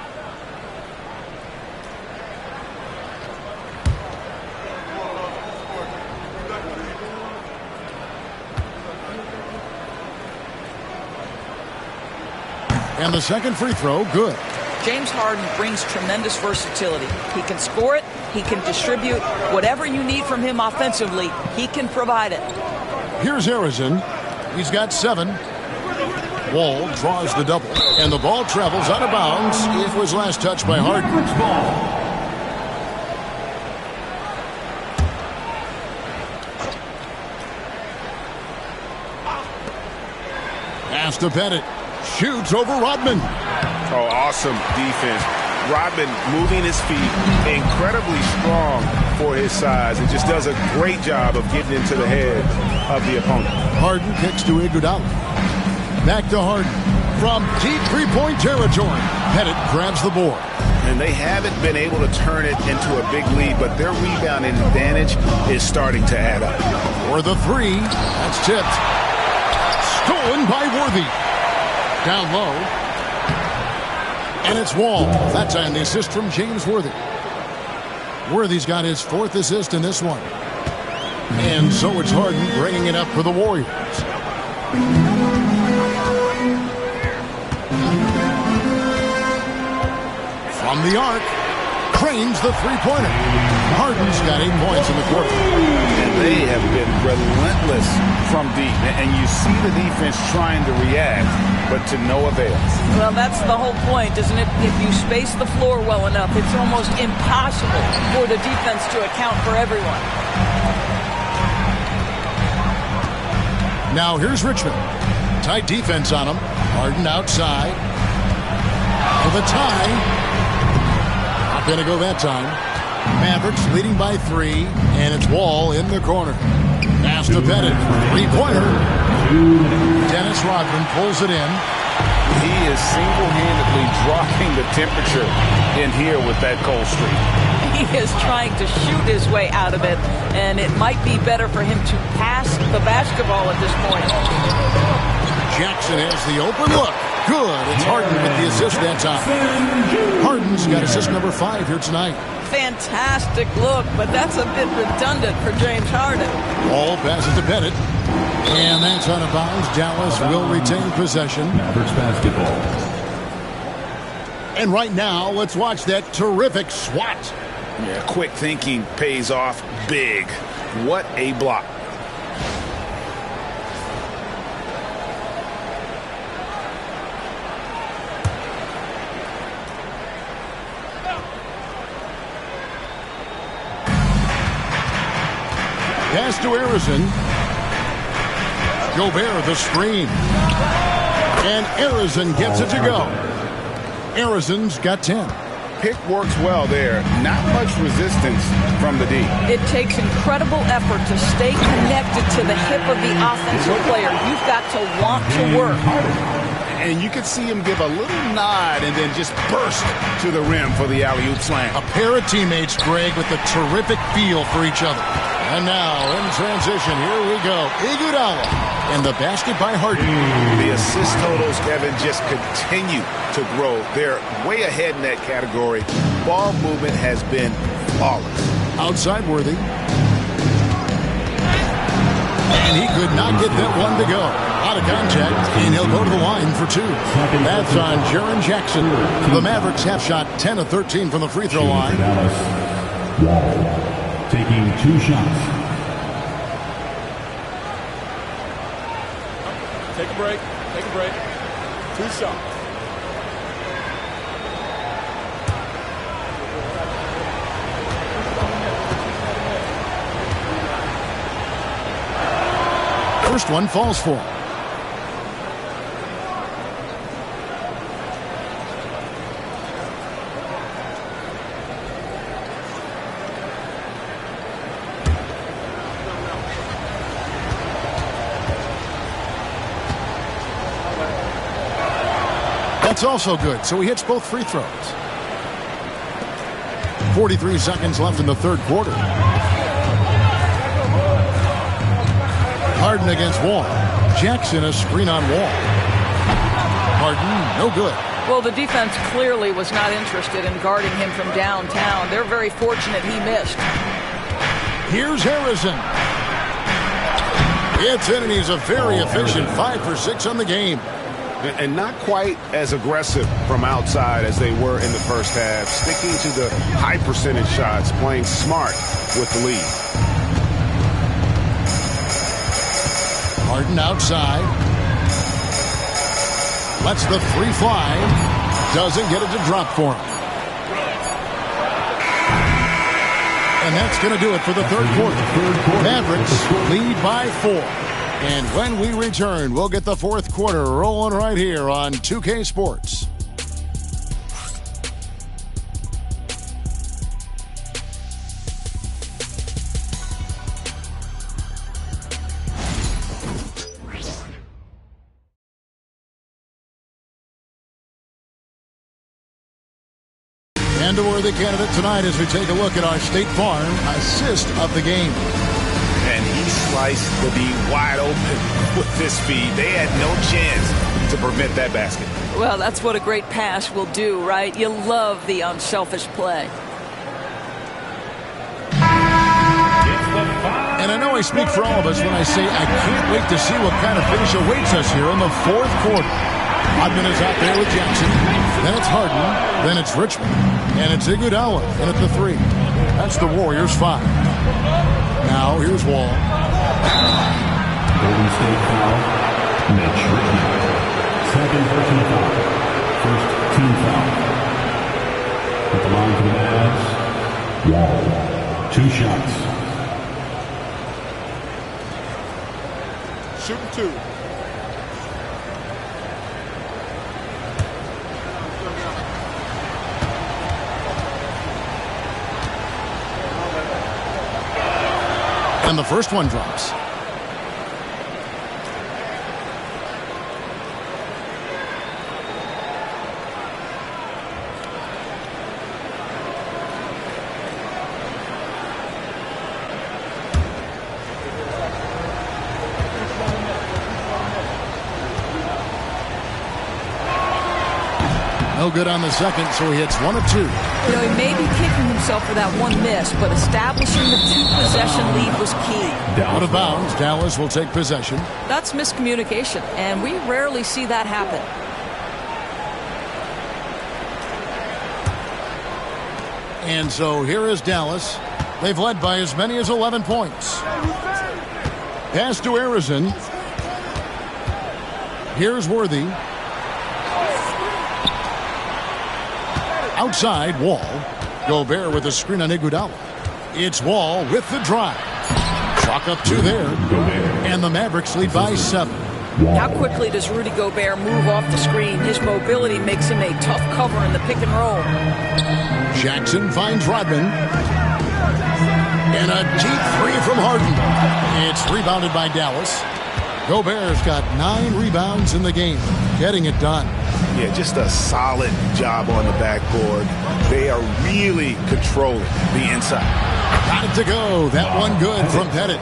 And the second free throw, good. James Harden brings tremendous versatility. He can score it, he can distribute. Whatever you need from him offensively, he can provide it. Here's Arizon. He's got 7. Wall draws the double, and the ball travels out of bounds. It was last touched by Harden. Pass to Bennett. Shoots over Rodman. Oh, awesome defense. Rodman moving his feet, incredibly strong for his size. It just does a great job of getting into the head of the opponent. Harden kicks to Iguodala. Back to Harden from deep three-point territory. Pettit grabs the board. And they haven't been able to turn it into a big lead, but their rebounding advantage is starting to add up. For the 3, that's tipped. Stolen by Worthy. Down low. And it's Wall. That time the assist from James Worthy. Worthy's got his 4th assist in this one. And so it's Harden bringing it up for the Warriors. From the arc, cranes the three-pointer. Harden's got 8 points in the quarter. And they have been relentless from deep. And you see the defense trying to react, but to no avail. Well, that's the whole point, isn't it? If you space the floor well enough, it's almost impossible for the defense to account for everyone. Now here's Richmond. Tight defense on him. Harden outside. For the tie. Not going to go that time. Mavericks leading by 3, and it's Wall in the corner. Pass to Bennett. Three-pointer. Dennis Rodman pulls it in. He is single-handedly dropping the temperature in here with that cold streak. He is trying to shoot his way out of it, and it might be better for him to pass the basketball at this point. Jackson has the open look. Good. It's Harden with the assist that time. Harden's got assist number 5 here tonight. Fantastic look, but that's a bit redundant for James Harden. Ball passes to Bennett. And that's out of bounds. Dallas will retain possession. Mavericks basketball. And right now, let's watch that terrific swat. Yeah, quick thinking pays off big. What a block. Pass to Arizon. Gobert the screen. And Arizon gets it to go. Arizon's got 10. Pick works well there. Not much resistance from the D. It takes incredible effort to stay connected to the hip of the offensive player. You've got to want to work. And you can see him give a little nod and then just burst to the rim for the alley-oop slam. A pair of teammates, Greg, with a terrific feel for each other. And now, in transition, here we go. Iguodala. And the basket by Harden. The assist totals, Kevin, just continue to grow. They're way ahead in that category. Ball movement has been flawless. Outside Worthy. And he could not get that one to go. Out of contact, and he'll go to the line for 2. That's on Jaren Jackson. The Mavericks have shot 10 of 13 from the free throw line. Wall taking 2 shots. Take a break. Take a break. 2 shots. First one falls for him. That's also good, so he hits both free throws. 43 seconds left in the third quarter. Harden against Wall. Jackson a screen on Wall. Harden, no good. Well, the defense clearly was not interested in guarding him from downtown. They're very fortunate he missed. Here's Harrison. It's in, and he's a very efficient 5 for 6 on the game. And not quite as aggressive from outside as they were in the first half. Sticking to the high percentage shots, playing smart with the lead. Harden outside. Lets the three fly. Doesn't get it to drop for him. And that's going to do it for the third quarter. Mavericks lead by 4. And when we return, we'll get the fourth quarter rolling right here on 2K Sports. And a worthy candidate tonight as we take a look at our State Farm assist of the game. And he sliced the D wide open with this feed. They had no chance to prevent that basket. Well, that's what a great pass will do, right? You love the unselfish play. And I know I speak for all of us when I say I can't wait to see what kind of finish awaits us here in the fourth quarter. Hodgman is out there with Jackson. Then it's Harden. Then it's Richmond. And it's Iguodala in at the 3. That's the Warriors' 5. Now here's Wall. Golden State foul. Mitch Richmond. Second personal foul. First team foul. At the line for the Mavs. Wall. 2 shots. Shooting 2. And the first one drops. No good on the second, so he hits 1 of 2. You know, he may be kicking himself for that one miss, but establishing the 2-possession lead was key. Out of bounds, Dallas will take possession. That's miscommunication, and we rarely see that happen. And so here is Dallas. They've led by as many as 11 points. Pass to Arizon. Here's Worthy. Outside, Wall. Gobert with a screen on Iguodala. It's Wall with the drive. Chalk up 2 there. And the Mavericks lead by 7. How quickly does Rudy Gobert move off the screen? His mobility makes him a tough cover in the pick and roll. Jackson finds Rodman. And a deep 3 from Harden. It's rebounded by Dallas. Gobert's got 9 rebounds in the game. Getting it done. Yeah, just a solid job on the backboard. They are really controlling the inside. Got it to go. That one good from Pettit.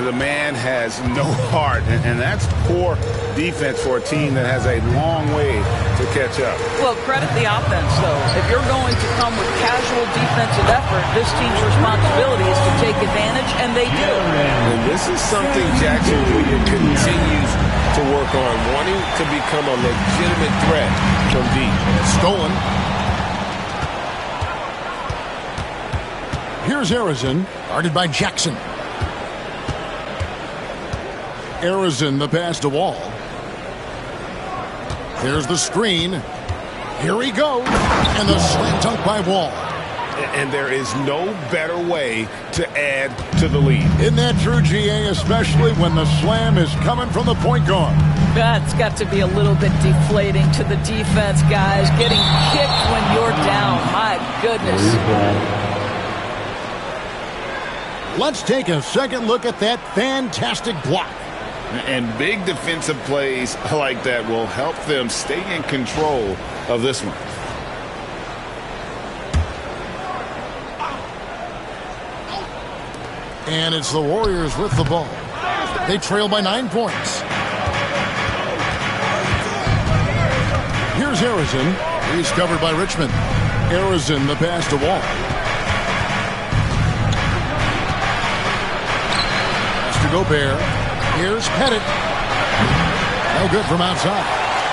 The man has no heart, and that's poor defense for a team that has a long way to catch up. Well, credit the offense, though. If you're going to come with casual defensive effort, this team's responsibility is to take advantage, and they do. And this is something Jackson Jr. continues to work on, wanting to become a legitimate threat from deep. Stolen. Here's Arizon, guarded by Jackson. Arizon, the pass to Wall. There's the screen. Here he goes. And the slam dunk by Wall. And there is no better way to add to the lead. Isn't that true, GA? Especially when the slam is coming from the point guard. That's got to be a little bit deflating to the defense, guys. Getting kicked when you're down. My goodness. Let's take a second look at that fantastic block. And big defensive plays like that will help them stay in control of this one. And it's the Warriors with the ball. They trail by 9 points. Here's Harrison. He's covered by Richmond. Harrison, the pass to Wall. Pass to Gobert. Here's Pettit. No good from outside.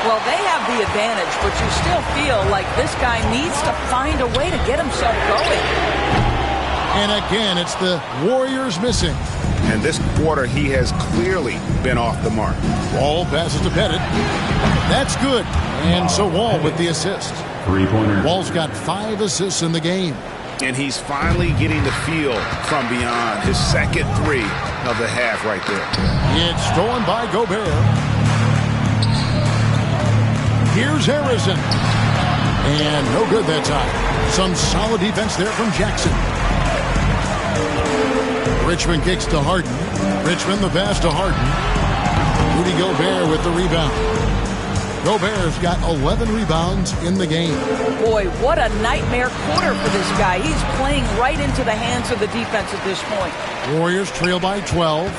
Well, they have the advantage, but you still feel like this guy needs to find a way to get himself going. And again, it's the Warriors missing. And this quarter, he has clearly been off the mark. Wall passes to Pettit. That's good. And so Wall with the assist. Three-pointer. Wall's got 5 assists in the game. And he's finally getting the feel from beyond. His second three of the half right there. It's stolen by Gobert. Here's Harrison. And no good that time. Some solid defense there from Jackson. Richmond kicks to Harden. Richmond the pass to Harden. Rudy Gobert with the rebound. Gobert's got 11 rebounds in the game. Boy, what a nightmare quarter for this guy. He's playing right into the hands of the defense at this point. Warriors trail by 12.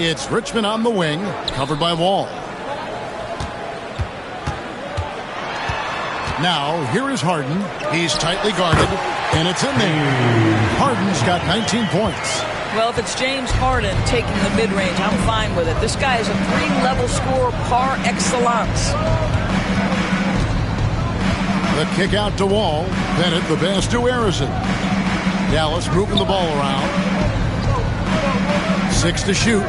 It's Richmond on the wing, covered by Wall. Now, here is Harden. He's tightly guarded, and it's in there. Harden's got 19 points. Well, if it's James Harden taking the mid-range, I'm fine with it. This guy is a 3-level scorer par excellence. The kick out to Wall. Bennett the pass to Harrison. Dallas moving the ball around. 6 to shoot.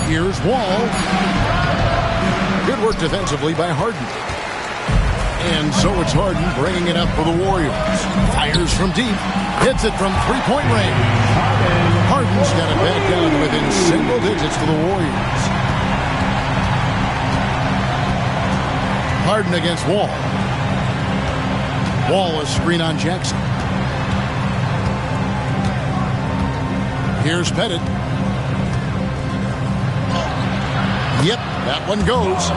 Here's Wall. Good work defensively by Harden. And so it's Harden bringing it up for the Warriors. Fires from deep. Hits it from three-point range. Harden's got it back down to within single digits for the Warriors. Harden against Wall. Wall is screen on Jackson. Here's Pettit. Yep, that one goes.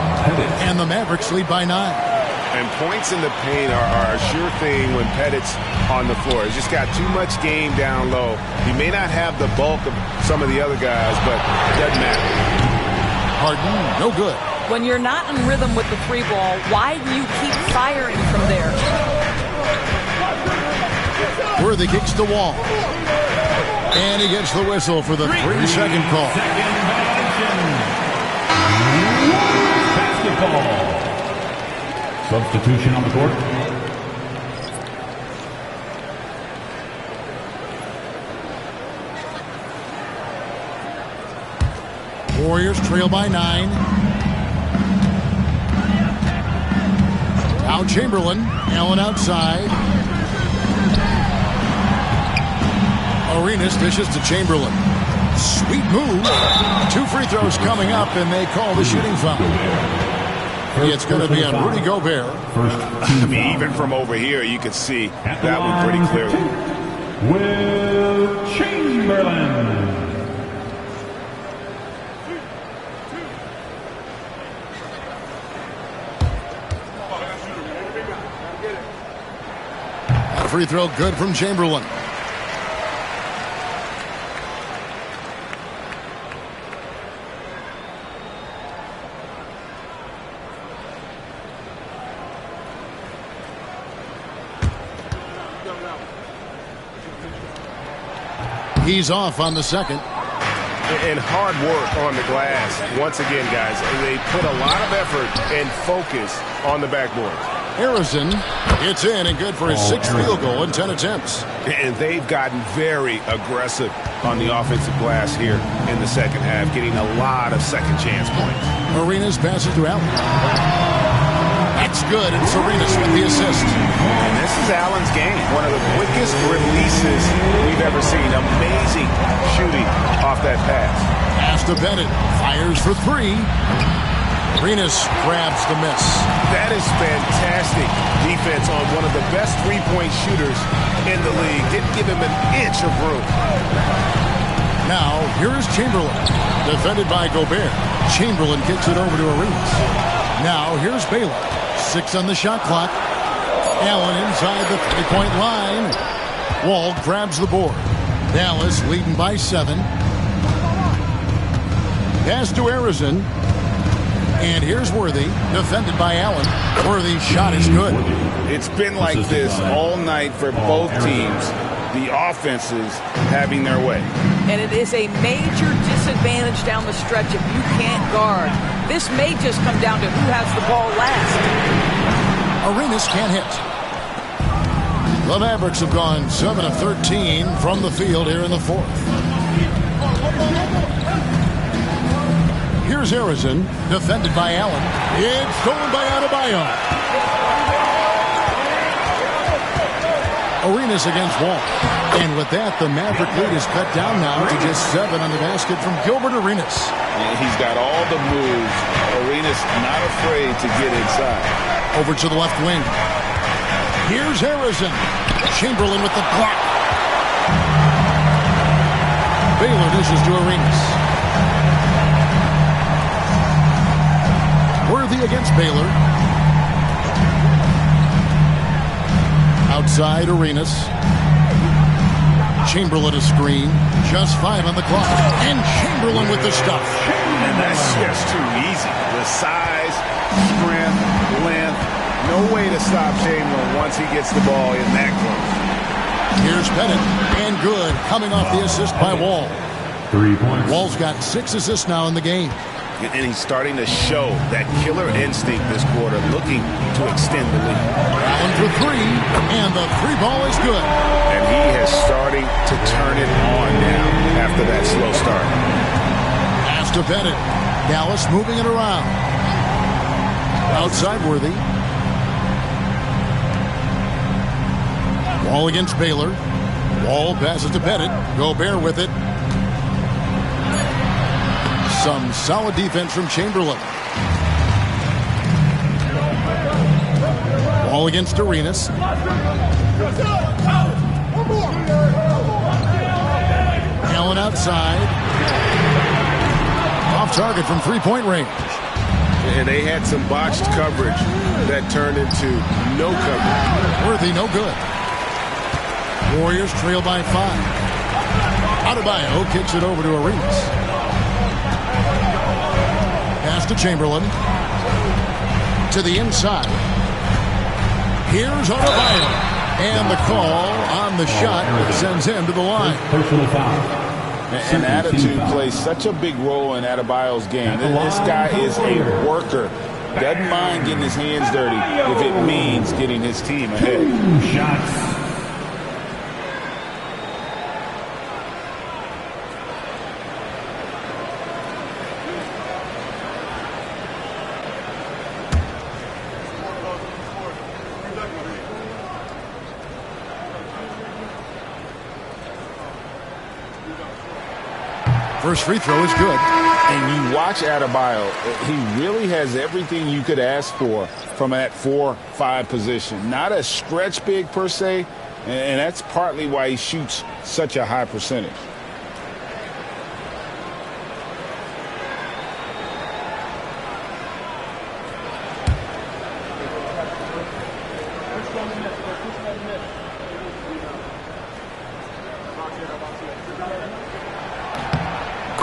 And the Mavericks lead by 9. And points in the paint are a sure thing when Pettit's on the floor. He's just got too much game down low. He may not have the bulk of some of the other guys, but it doesn't matter. Harden, no good. When you're not in rhythm with the 3 ball, why do you keep firing from there? Worthy kicks the Wall. And he gets the whistle for the 3-second call. Basketball. Substitution on the court. Warriors trail by 9. Now Chamberlain. Allen outside. Arenas dishes to Chamberlain. Sweet move. 2 free throws coming up, and they call the shooting foul. It's going to be on Rudy Gobert. I mean, even from over here, you can see that one pretty clearly. Will Chamberlain. That free throw good from Chamberlain. He's off on the second. And hard work on the glass. Once again, guys, they put a lot of effort and focus on the backboard. Harrison, it's in and good for his 6th field goal in 10 attempts. And they've gotten very aggressive on the offensive glass here in the second half, getting a lot of second chance points. Arenas passes to Allen. That's good, and Arenas with the assist. And this is Allen's game. One of the quickest releases we've ever seen. Amazing shooting off that pass. Pass to Bennett. Fires for 3. Arenas grabs the miss. That is fantastic defense on one of the best three-point shooters in the league. Didn't give him an inch of room. Now, here is Chamberlain. Defended by Gobert. Chamberlain kicks it over to Arenas. Now, here's Baylor. 6 on the shot clock. Allen inside the 3-point line. Wall grabs the board. Dallas leading by 7. Pass to Harrison. And here's Worthy, defended by Allen. Worthy's shot is good. It's been like this all night for both teams. The offenses having their way. And it is a major disadvantage down the stretch if you can't guard. This may just come down to who has the ball last. Arenas can't hit. The Mavericks have gone 7 of 13 from the field here in the fourth. Here's Harrison, defended by Allen. It's stolen by Adebayo. Arenas against Wall. And with that, the Maverick lead is cut down now to just 7 on the basket from Gilbert Arenas. And he's got all the moves. Arenas not afraid to get inside. Over to the left wing. Here's Harrison. Chamberlain with the block. Baylor dishes to Arenas. Worthy against Baylor. Outside Arenas. Chamberlain a screen. Just 5 on the clock. And Chamberlain with the stuff. And that's just too easy. The size, strength, length. No way to stop Chamberlain once he gets the ball in that close. Here's Bennett. And good. Coming off the assist by Wall. 3 points. Wall's got 6 assists now in the game. And he's starting to show that killer instinct this quarter, looking to extend the lead. Allen for 3, and the 3 ball is good. And he has starting to turn it on now after that slow start. Pass to Bennett. Dallas moving it around. Outside Worthy. Wall against Baylor. Wall passes to Bennett. Gobert with it. Some solid defense from Chamberlain. Wall against Arenas. Allen outside. Off target from three-point range. And they had some botched coverage that turned into no coverage. Worthy, no good. Warriors trail by 5. Adebayo kicks it over to Arenas. Pass to Chamberlain. To the inside. Here's Adebayo. And the call on the shot that sends him to the line. Personal foul. And attitude plays such a big role in Adebayo's game. This guy is a worker. Doesn't mind getting his hands dirty if it means getting his team ahead. 2 shots. First free throw is good. And you watch Adebayo, he really has everything you could ask for from that 4-5 position. Not a stretch big per se, and that's partly why he shoots such a high percentage.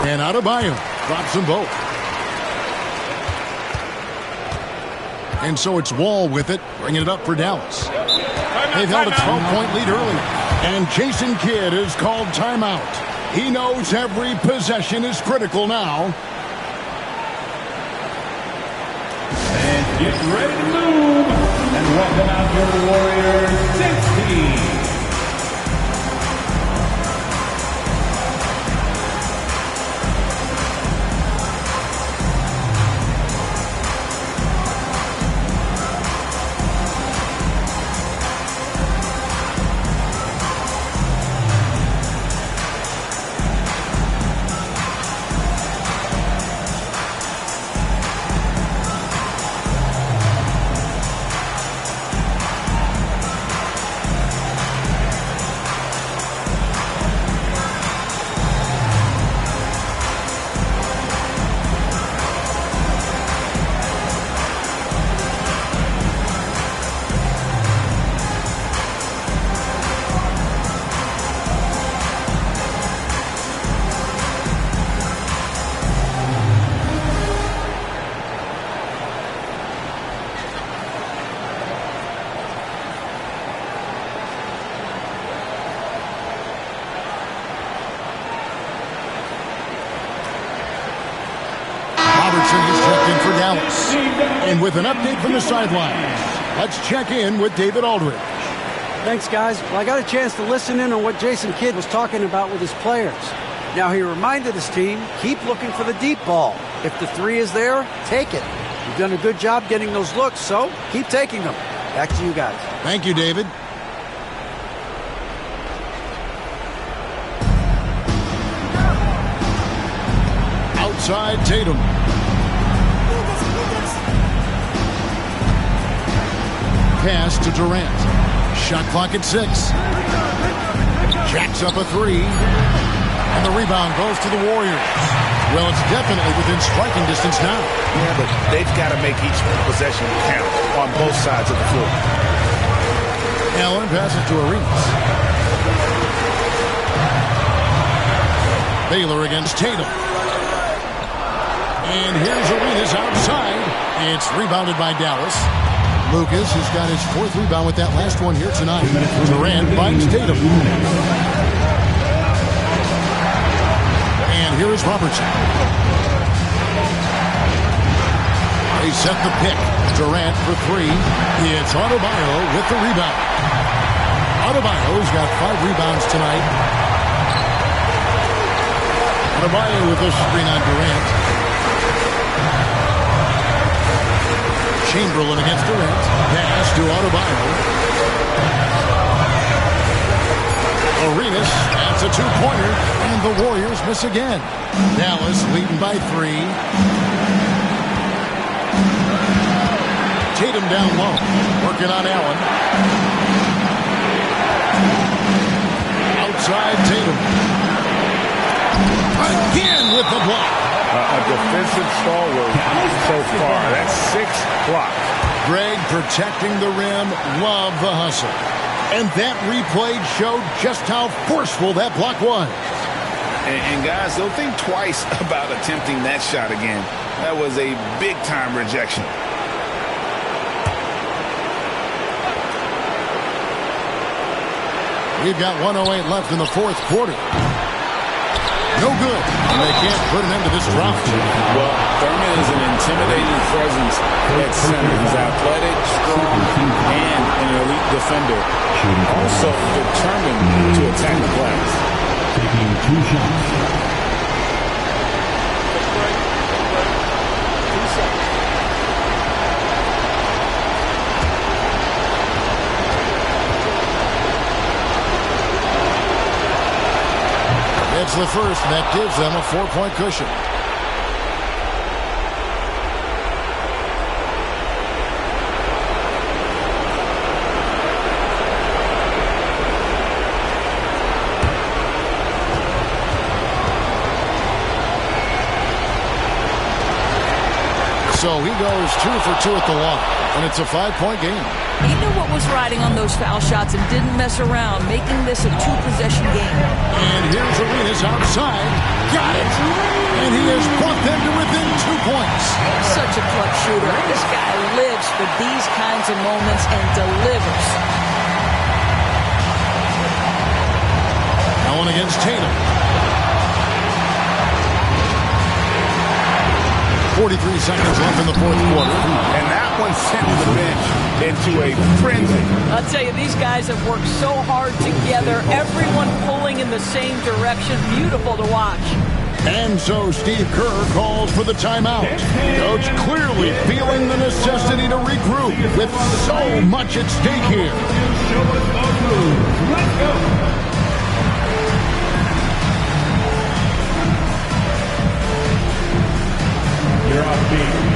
And Adebayo drops them both. And so it's Wall with it, bringing it up for Dallas. They've held a 12-point lead early. And Jason Kidd is called timeout. He knows every possession is critical now. And get ready to move. And welcome out your Warriors 16. And with an update from the sidelines, let's check in with David Aldridge. Thanks, guys. Well, I got a chance to listen in on what Jason Kidd was talking about with his players. Now, he reminded his team, keep looking for the deep ball. If the three is there, take it. You've done a good job getting those looks, so keep taking them. Back to you guys. Thank you, David. Outside Tatum. Pass to Durant. Shot clock at 6. Jacks up a 3. And the rebound goes to the Warriors. Well, it's definitely within striking distance now. Yeah, but they've got to make each possession count on both sides of the floor. Allen passes to Arenas. Baylor against Tatum. And here's Arenas outside. It's rebounded by Dallas. Lucas has got his 4th rebound with that last one here tonight. Durant finds Tatum. And here is Robertson. They set the pick. Durant for 3. It's Adebayo with the rebound. Adebayo's got 5 rebounds tonight. Adebayo with the screen on Durant. Chamberlain against Durant. Pass to Adebayo. Arenas adds a 2-pointer, and the Warriors miss again. Dallas leading by 3. Tatum down low, working on Allen. Outside Tatum. Again with the block. A defensive stalwart so far. That's 6 blocks. Greg protecting the rim. Love the hustle. And that replay showed just how forceful that block was. And guys, they'll think twice about attempting that shot again. That was a big-time rejection. We've got 1:08 left in the 4th quarter. No good. And they can't put an end to this drought. Well, Thurman is an intimidating presence at center. He's athletic, strong, and an elite defender. Also determined to attack the glass. Taking 2 shots. It's the first, and that gives them a 4-point cushion. So he goes 2 for 2 at the line, and it's a 5-point game. He knew what was riding on those foul shots and didn't mess around, making this a 2-possession game. And here's Arenas outside. Got it. And he has brought them to within 2 points. Such a clutch shooter. This guy lives for these kinds of moments and delivers. Allen against Tatum. 43 seconds left in the 4th quarter. And that one sent the bench into a frenzy. I'll tell you, these guys have worked so hard together. Everyone pulling in the same direction. Beautiful to watch. And so Steve Kerr calls for the timeout. Coach clearly feeling the necessity to regroup with so much at stake here. Let's go. You're off beat.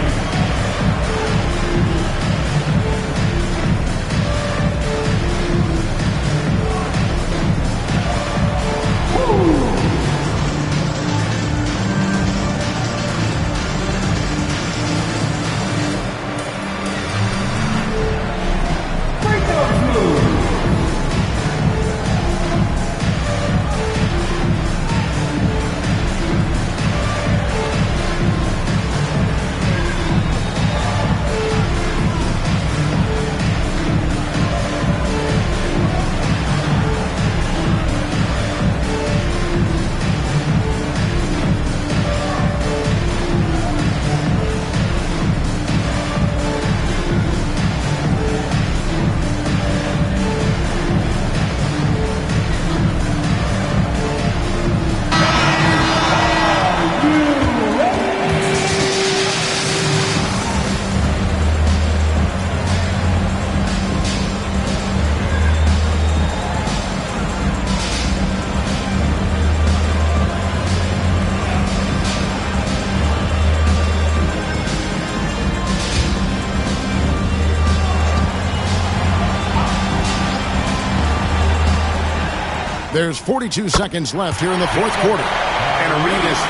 There's 42 seconds left here in the fourth quarter. And Arenas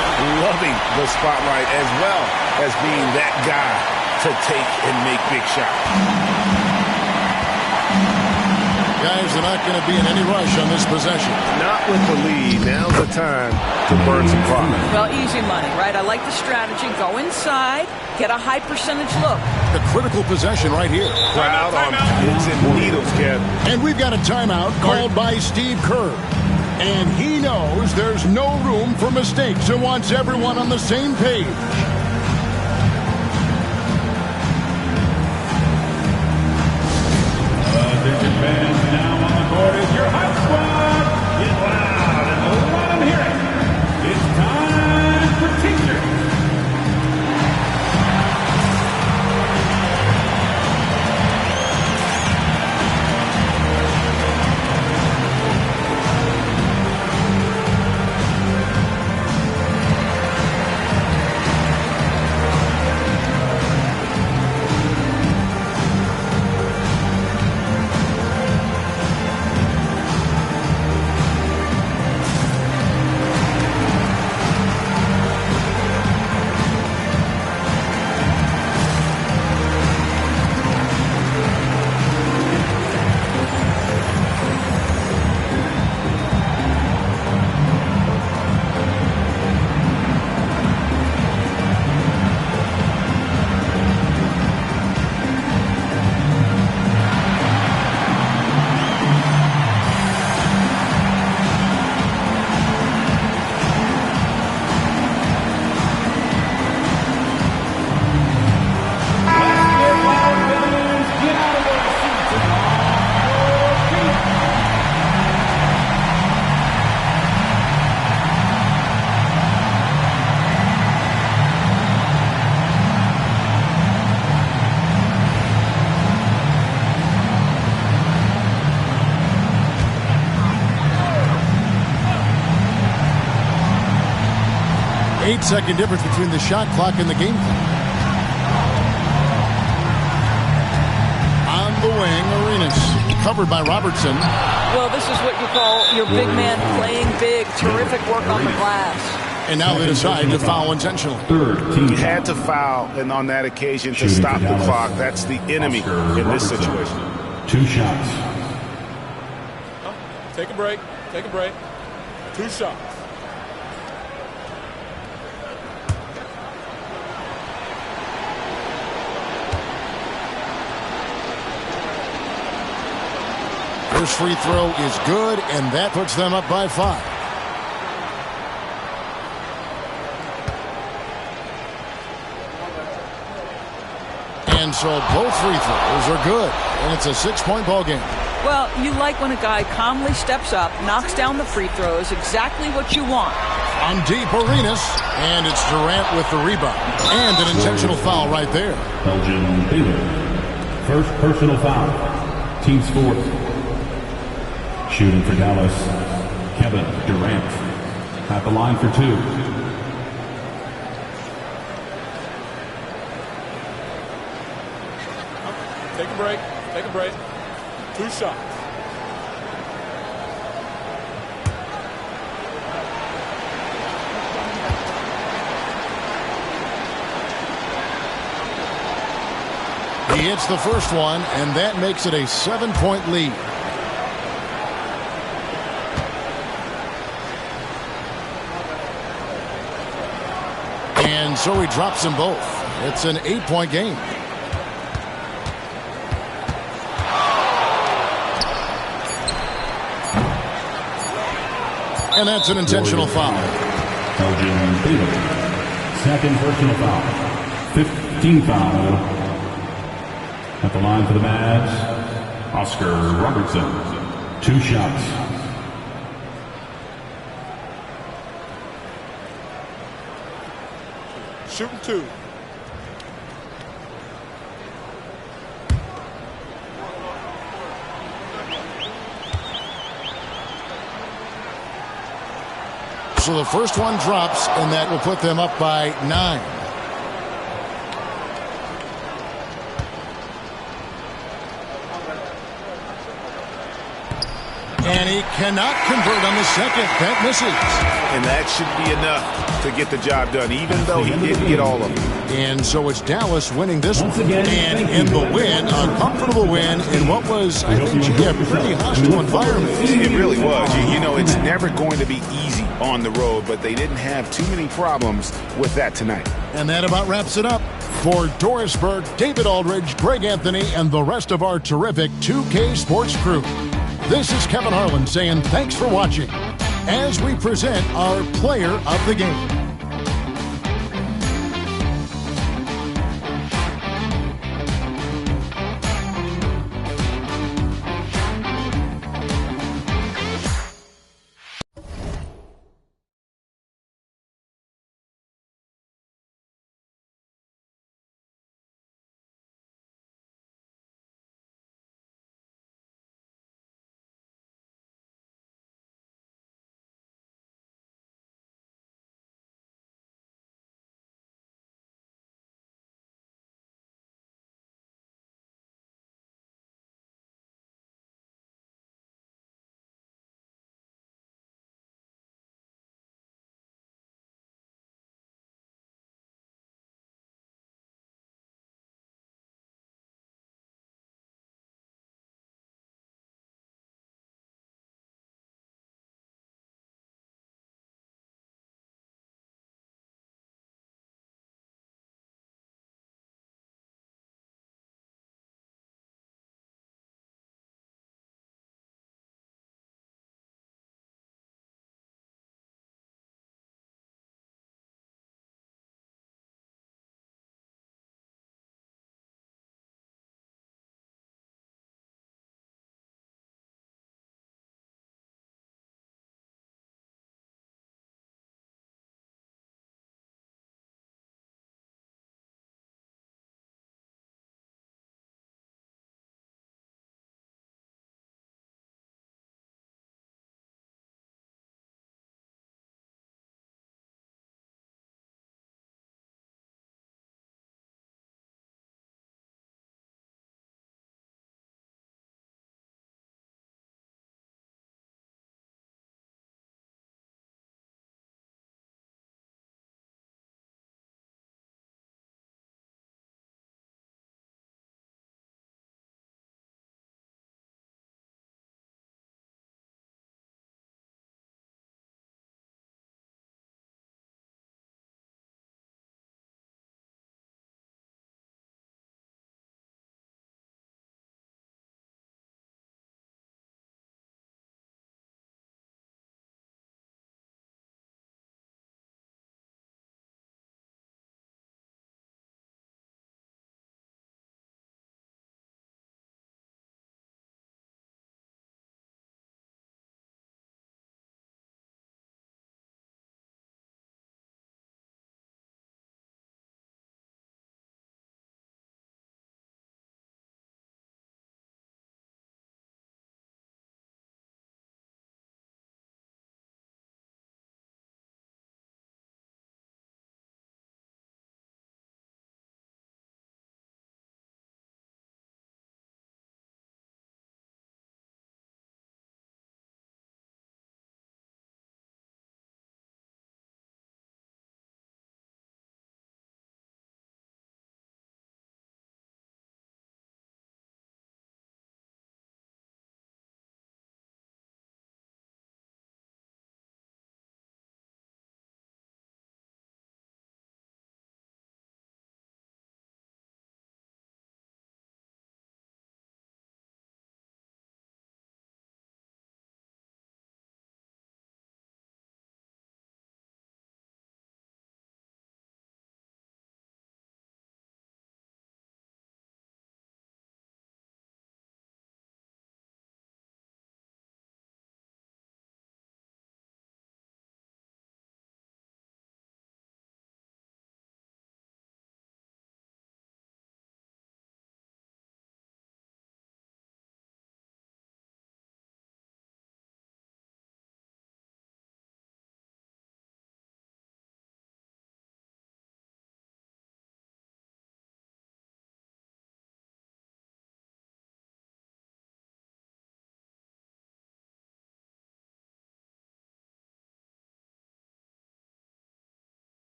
loving the spotlight as well as being that guy to take and make big shots. Guys, they're not going to be in any rush on this possession. Not with the lead. Now's the time to burn some clock. Well, easy money, right? I like the strategy. Go inside, get a high percentage look. The critical possession right here. Crowd on pins and needles, Kev. And we've got a timeout called by Steve Kerr. And he knows there's no room for mistakes and wants everyone on the same page. Attention fans, now on the court is your hype squad. Get loud and let them hear it. It's time for teachers. Second difference between the shot clock and the game clock. On the wing, Arenas, covered by Robertson. Well, this is what you call your big man playing big. Terrific work on the glass. And now they decide to foul intentionally. He had to foul, and on that occasion to stop the clock. That's the enemy in this situation. 2 shots. Take a break. Take a break. 2 shots. First free throw is good, and that puts them up by 5. And so both free throws are good, and it's a 6-point ball game. Well, you like when a guy calmly steps up, knocks down the free throws, exactly what you want. On deep, Arenas, and it's Durant with the rebound. And an intentional foul right there. Elgin Baylor. First personal foul. Team's fourth. Shooting for Dallas, Kevin Durant. At the line for 2. Take a break. Take a break. 2 shots. He hits the first one, and that makes it a 7-point lead. And so he drops them both. It's an 8-point game. And that's an intentional foul. Elgin Baylor. Second personal foul. 15 foul. At the line for the Mavs, Oscar Robertson. 2 shots. Shooting 2. So the first one drops, and that will put them up by 9. And he cannot convert on the second. That misses. And that should be enough to get the job done, even though he didn't get all of them. And so it's Dallas winning this one. And in the win, a comfortable win in what was, I think, a pretty hostile environment. It really was. You know, it's never going to be easy on the road, but they didn't have too many problems with that tonight. And that about wraps it up. For Dorisburg, David Aldridge, Greg Anthony, and the rest of our terrific 2K Sports crew, this is Kevin Harlan saying thanks for watching as we present our player of the game.